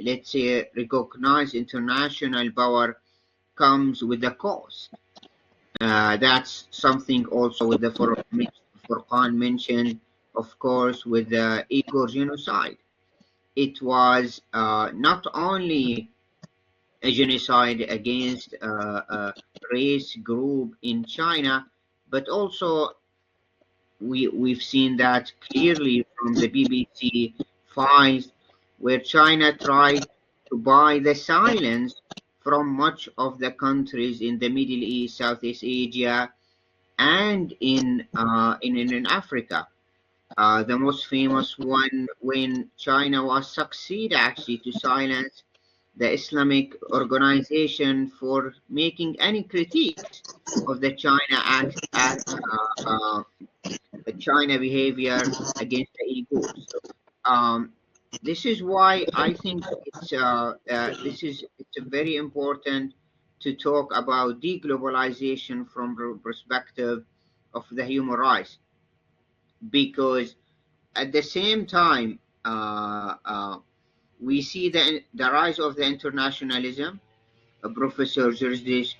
let's say recognized international power comes with a cost. That's something also with the Furqan mentioned, of course, with the Uyghur genocide. It was not only a genocide against a race group in China, but also we've seen that clearly from the BBC files, where China tried to buy the silence from much of the countries in the Middle East, Southeast Asia, and in Africa. The most famous one when China was succeed actually to silence the Islamic organization for making any critiques of the China China behavior against the Uyghurs. This is why I think it's very important to talk about de-globalization from the perspective of the human rights, because at the same time we see the rise of the internationalism. Professor Jedrzej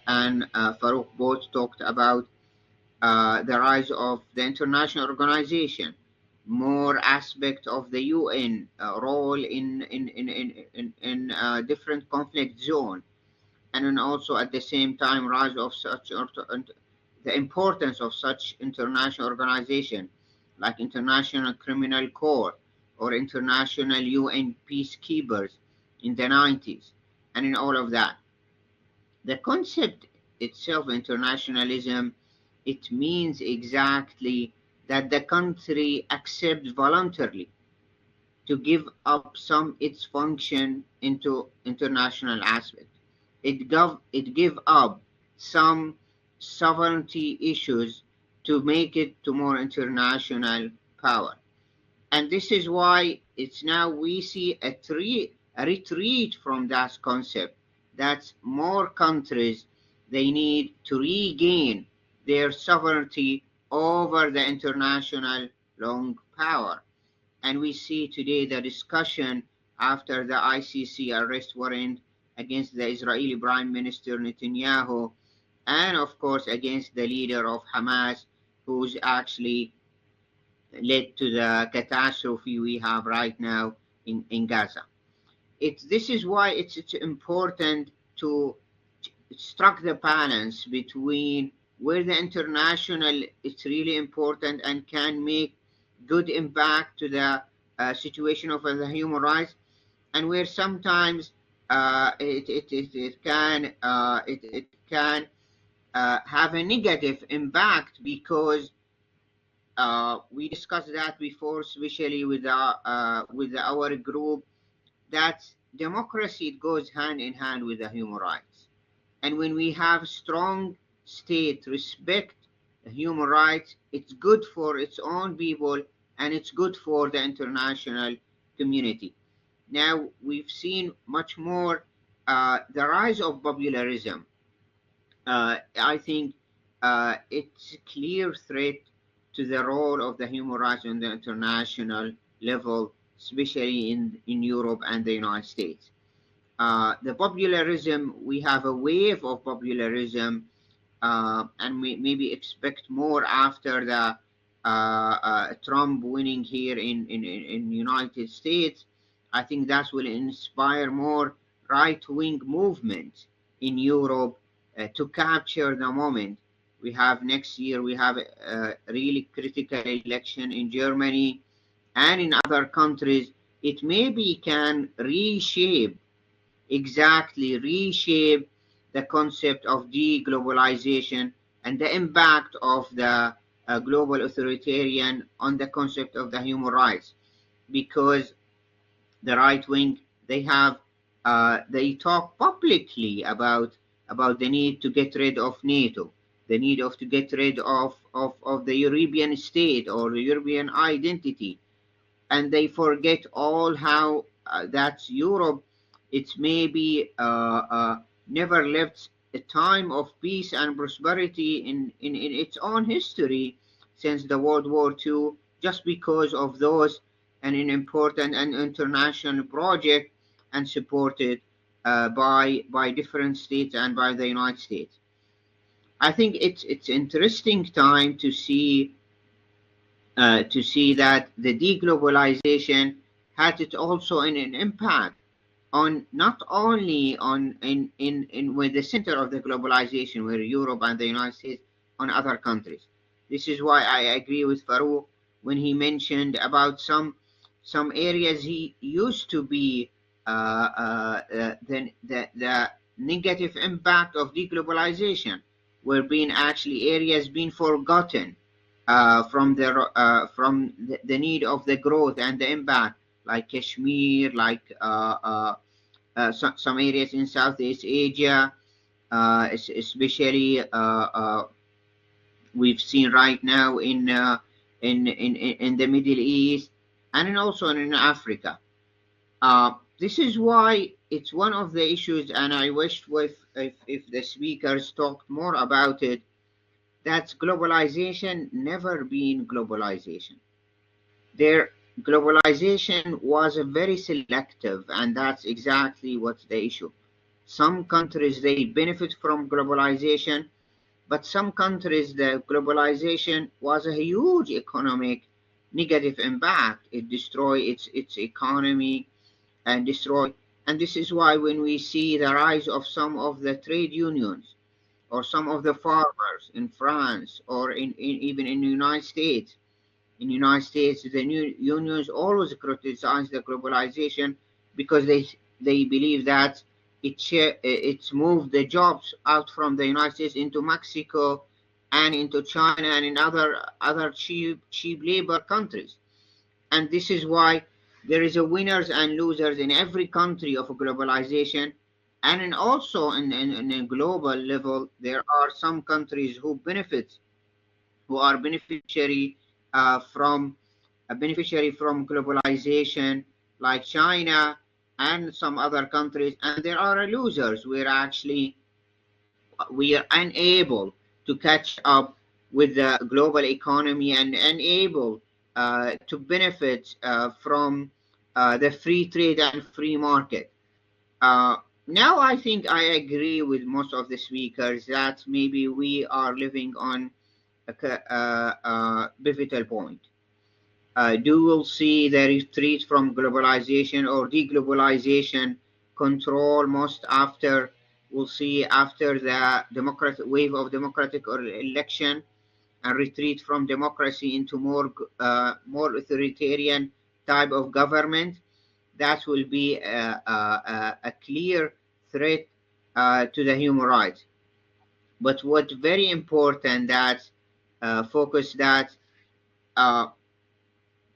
and Farouk both talked about the rise of the international organization, more aspect of the UN role in different conflict zone, and then also at the same time rise of such the importance of such international organization like International Criminal Court or International UN Peacekeepers in the 90s, and in all of that. The concept itself, internationalism, it means exactly that the country accepts voluntarily to give up some its function into international aspect. It give up some sovereignty issues to make it to more international power. And this is why it's now we see a retreat from that concept. That's more countries, they need to regain their sovereignty over the international long power. And we see today the discussion after the ICC arrest warrant against the Israeli Prime Minister Netanyahu, and of course against the leader of Hamas, who's actually led to the catastrophe we have right now in Gaza. This is why it's important to strike the balance between where the international is really important and can make good impact to the situation of the human rights, and where sometimes it can have a negative impact, because we discussed that before, especially with our group, that democracy goes hand in hand with the human rights. And when we have strong state respect human rights, it's good for its own people and it's good for the international community. Now we've seen much more the rise of popularism. I think it's a clear threat to the role of the human rights on the international level, especially in Europe and the United States. The popularism, we have a wave of popularism, and we maybe expect more after the Trump winning here in United States. I think that will inspire more right-wing movement in Europe to capture the moment. We have next year, we have a really critical election in Germany and in other countries. It maybe can reshape the concept of de-globalization and the impact of the global authoritarian on the concept of the human rights, because the right wing, they talk publicly about about the need to get rid of NATO, the need to get rid of the European state or the European identity. And they forget all how that Europe, it's maybe never lived a time of peace and prosperity in its own history since the World War II, just because of those and an important and international project and supported by different states and by the United States. I think it's interesting time to see that the deglobalization had it also an impact on not only on with the center of the globalization, where Europe and the United States, on other countries. This is why I agree with Farouk when he mentioned about some areas he used to be the negative impact of deglobalization were being actually areas being forgotten from the need of the growth and the impact, like Kashmir, like some areas in Southeast Asia, especially we've seen right now in the Middle East and also in Africa. This is why it's one of the issues, and I wish if the speakers talked more about it, that's globalization never been globalization. Their globalization was very selective, and that's exactly what's the issue. Some countries, they benefit from globalization, but some countries, the globalization was a huge economic negative impact. It destroyed its economy and destroy. And this is why when we see the rise of some of the trade unions or some of the farmers in France or even in the United States, the new unions always criticize the globalization because they believe that it's moved the jobs out from the United States into Mexico and into China and in other cheap labor countries. And this is why there is a winners and losers in every country of globalization, and also in a global level, there are some countries who are beneficiary from globalization, like China and some other countries, and there are losers where actually we are unable to catch up with the global economy and unable to benefit from the free trade and free market. Now I think I agree with most of the speakers that maybe we are living on a pivotal point. Do we'll see the retreat from globalization or deglobalization control most after we'll see after the democratic wave of democratic election and retreat from democracy into more authoritarian type of government. That will be a clear threat to the human rights. But what's very important that focus that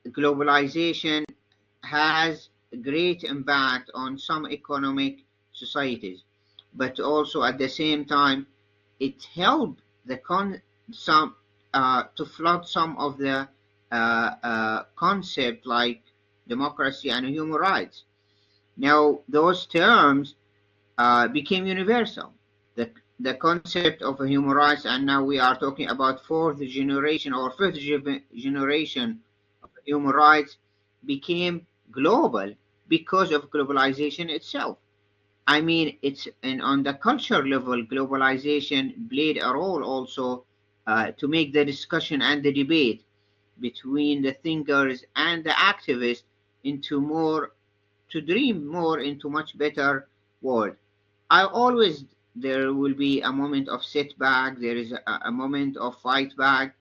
globalization has great impact on some economic societies, but also at the same time it helped the to flood some of the concept like democracy and human rights. Now those terms became universal. The concept of human rights, and now we are talking about fourth generation or fifth generation of human rights, became global because of globalization itself. I mean, on the culture level, globalization played a role also to make the discussion and the debate between the thinkers and the activists to dream more into much better world. There will be a moment of setback, there is a moment of fight back,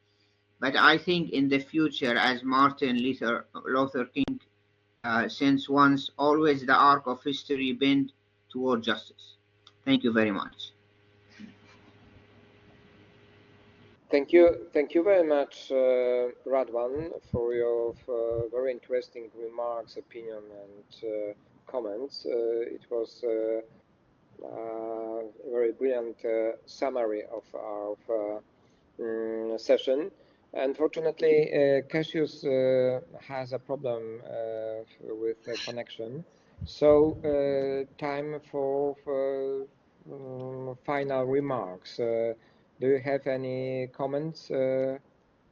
but I think in the future, as Martin Luther King since once, always the arc of history bend toward justice. Thank you very much. Thank you very much, Radwan, for your very interesting remarks, opinion, and comments. It was very brilliant summary of our session. Unfortunately, Cassius has a problem with the connection. So time for final remarks. Do you have any comments,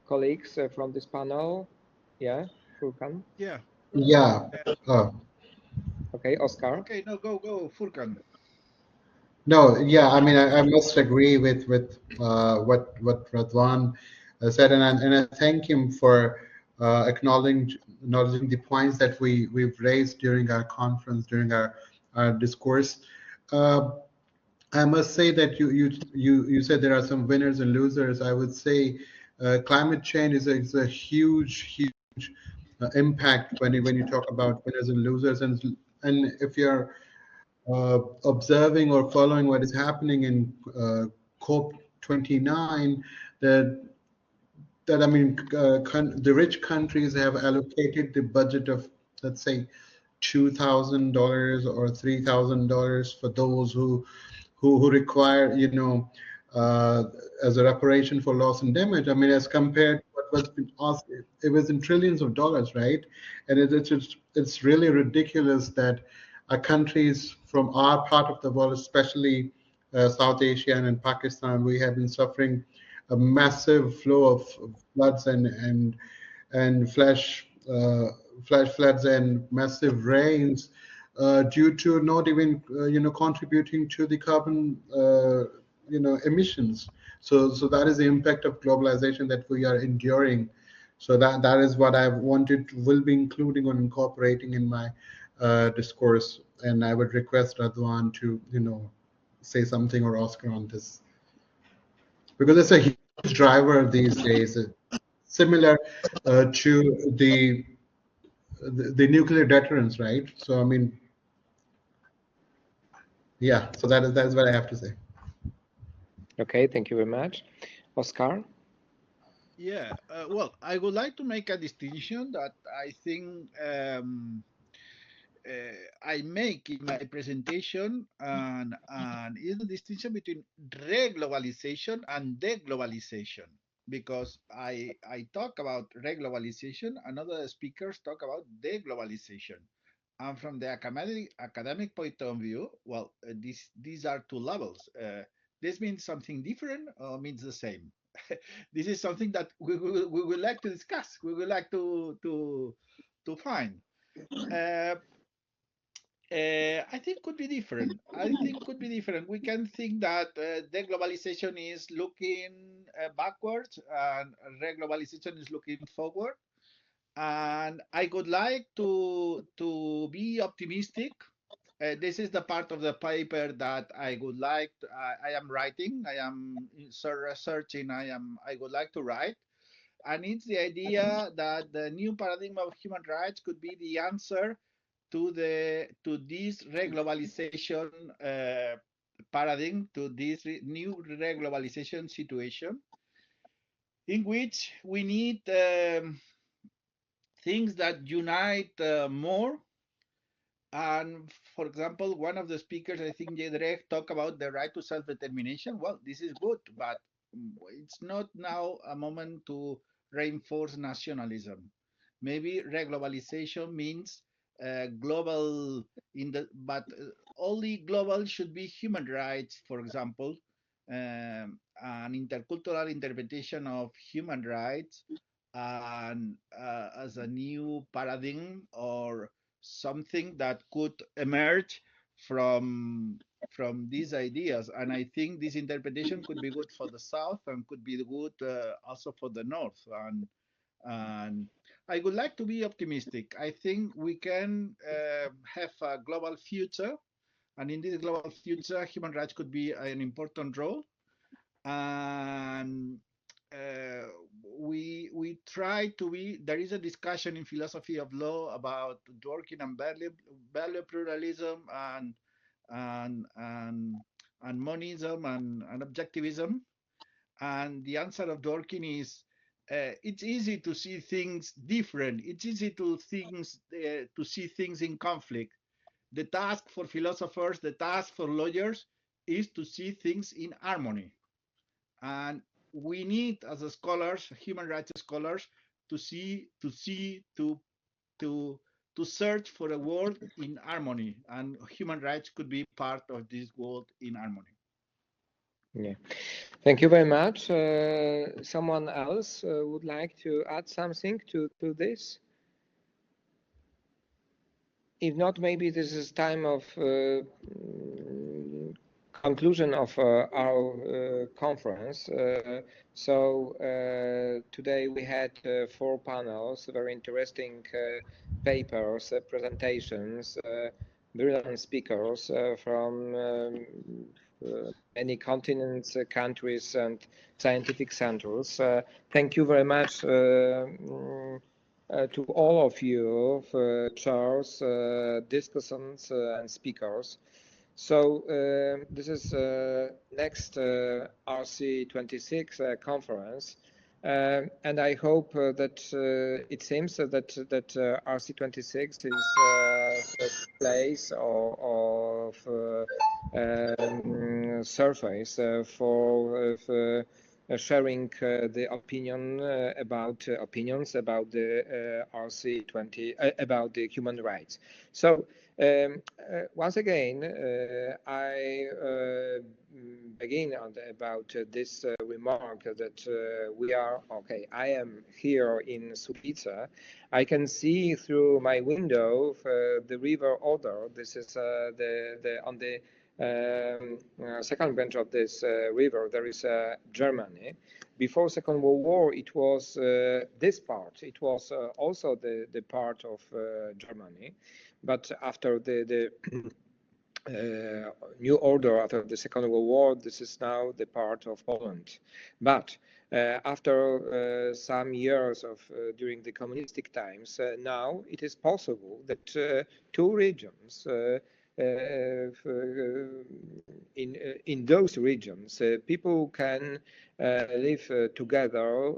colleagues from this panel? Yeah, Furkan? Yeah. Yeah. Okay, Oscar? Okay, no, go, Furkan. No, yeah, I mean, I must agree with what Radwan said, and I thank him for acknowledging the points that we've raised during our conference, during our discourse. I must say that you said there are some winners and losers. I would say climate change is a huge impact when you talk about winners and losers, and if you're observing or following what is happening in COP29, that I mean, the rich countries have allocated the budget of, let's say, $2,000 or $3,000 for those who require, as a reparation for loss and damage. I mean, as compared to what was been asked, it was in trillions of dollars, right? And it's really ridiculous that countries from our part of the world, especially South Asia and Pakistan, we have been suffering a massive flow of floods and flash floods and massive rains due to not even contributing to the carbon emissions. So that is the impact of globalization that we are enduring. So that is what I will be including or incorporating in my discourse, and I would request Radwan to say something, or Oscar, on this, because it's a huge driver these days, similar to the nuclear deterrence, right? So I mean, yeah, so that is what I have to say. Okay, thank you very much. Oscar? Yeah, well, I would like to make a distinction that I think I make in my presentation, and is the distinction between re-globalisation and de-globalisation. Because I talk about re-globalisation, and other speakers talk about de-globalisation. And from the academic point of view, well, these are two levels. This means something different or means the same. This is something that we would like to discuss. We would like to find. I think could be different. I think could be different. We can think that deglobalization is looking backwards and reglobalization is looking forward. And I would like to be optimistic. This is the part of the paper that I would like. I am writing. I am researching. I would like to write. And it's the idea that the new paradigm of human rights could be the answer to this reglobalization paradigm, to this new reglobalization situation, in which we need things that unite more. And for example, one of the speakers, I think Jedrzej, talked about the right to self-determination. Well, this is good, but it's not now a moment to reinforce nationalism. Maybe reglobalization means global but only global should be human rights, for example, an intercultural interpretation of human rights, and as a new paradigm or something that could emerge from these ideas. And I think this interpretation could be good for the South and could be good also for the North. And I would like to be optimistic. I think we can have a global future, and in this global future, human rights could be an important role. And we try to be. There is a discussion in philosophy of law about Dworkin and value pluralism and monism and objectivism. And the answer of Dworkin is it's easy to see things different. It's easy to see things in conflict. the task for philosophers, the task for lawyers is to see things in harmony. And we need, as scholars, human rights scholars, to search for a world in harmony, and human rights could be part of this world in harmony. Yeah, thank you very much. Someone else would like to add something to this? If not, maybe this is time of conclusion of our conference. So today we had 4 panels, very interesting papers, presentations, brilliant speakers from many continents, countries, and scientific centers. Thank you very much to all of you for chairs, discussants, and speakers. So this is next RC26 conference, and I hope that it seems that RC26 is a place of surface for sharing the opinions about the RC20 about the human rights. So once again, I begin about this remark that we are okay. I am here in Słubice. I can see through my window the river Oder. This is on the second branch of this river. There is Germany. Before Second World War, it was this part. It was also the part of Germany. But after the new order, after the Second World War, this is now the part of Poland. But after some years of during the communistic times, now it is possible that 2 regions in those regions, people can live together.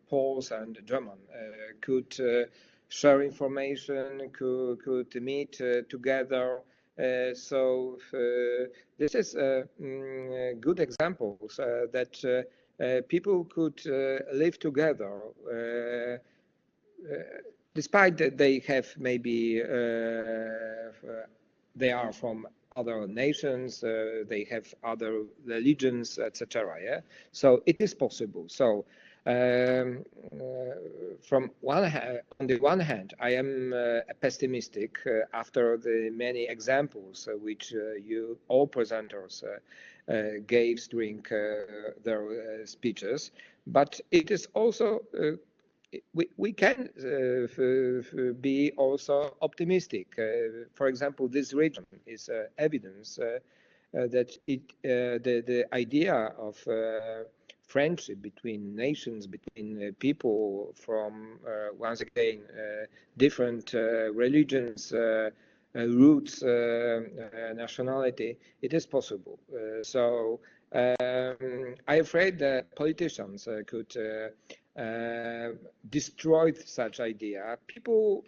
Poles and German could share information, could meet together. So this is good examples that people could live together, despite that they have maybe they are from other nations, they have other religions, etc. Yeah, so it is possible. So. From on the one hand, I am pessimistic after the many examples which you all presenters gave during their speeches, but it is also we can be also optimistic. For example, this region is evidence that the idea of friendship between nations, between people from, once again, different religions, roots, nationality, it is possible. So I'm afraid that politicians could destroy such idea. People,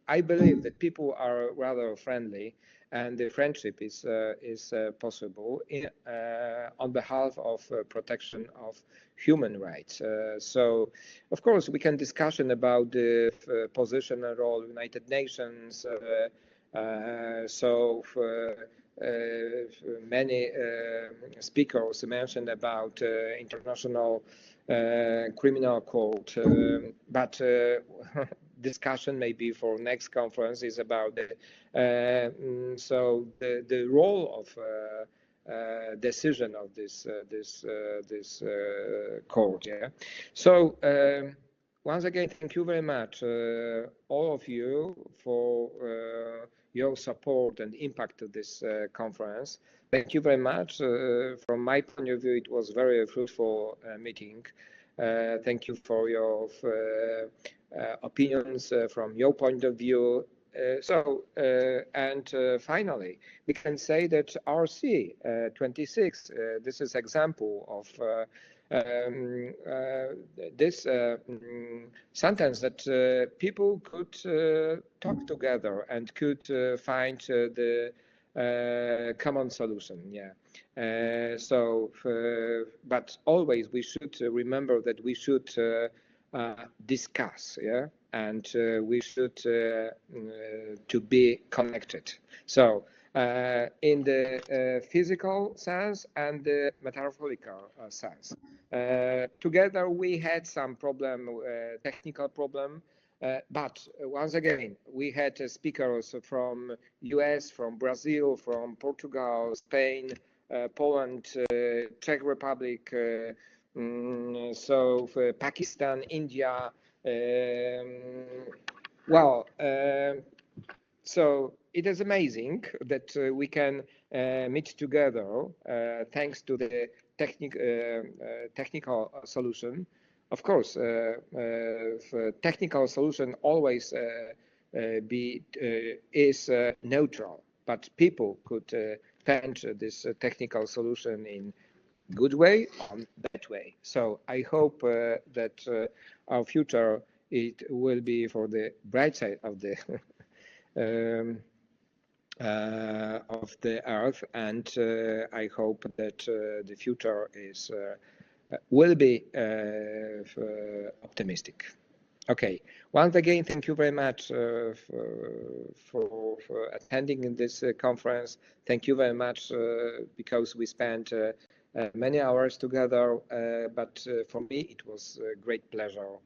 I believe that people are rather friendly, and the friendship is possible on behalf of protection of human rights. So, of course, we can discussion about the position and role of United Nations. Many speakers mentioned about international criminal court, but discussion maybe for next conference is about the role of decision of this court. Yeah. So once again, thank you very much, all of you, for your support and impact of this conference. Thank you very much. From my point of view, it was very fruitful meeting. Thank you for your opinions from your point of view. Finally, we can say that RC26, this is example of this sentence that people could talk together and could find the common solution. Yeah. But always we should remember that we should discuss, yeah, and we should to be connected. So in the physical sense and the metaphorical sense. Together we had some problem, technical problem, but once again, we had speakers from US, from Brazil, from Portugal, Spain, Poland, Czech Republic, so for Pakistan, India. So it is amazing that we can meet together thanks to the technical solution. Of course, technical solution always is neutral, but people could find this technical solution in good way, on bad way. So I hope that our future, it will be for the bright side of the earth, and I hope that the future is will be optimistic. Okay, once again, thank you very much for attending in this conference. Thank you very much because we spent many hours together, but for me it was a great pleasure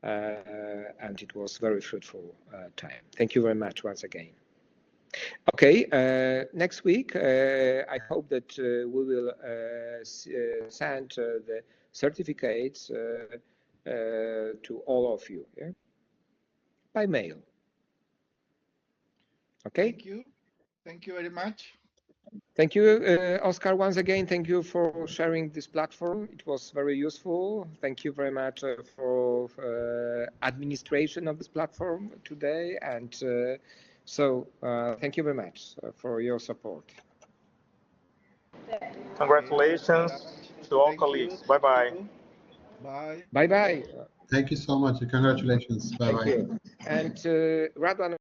and it was very fruitful time. Thank you very much once again. Okay, next week I hope that we will send the certificates to all of you, yeah? By mail. Okay. Thank you very much. Thank you, Oscar, once again. Thank you for sharing this platform. It was very useful. Thank you very much for administration of this platform today. And thank you very much for your support. Congratulations to all colleagues. Bye-bye. Bye. Bye-bye. Thank you so much. Congratulations. Bye-bye. And Radwan,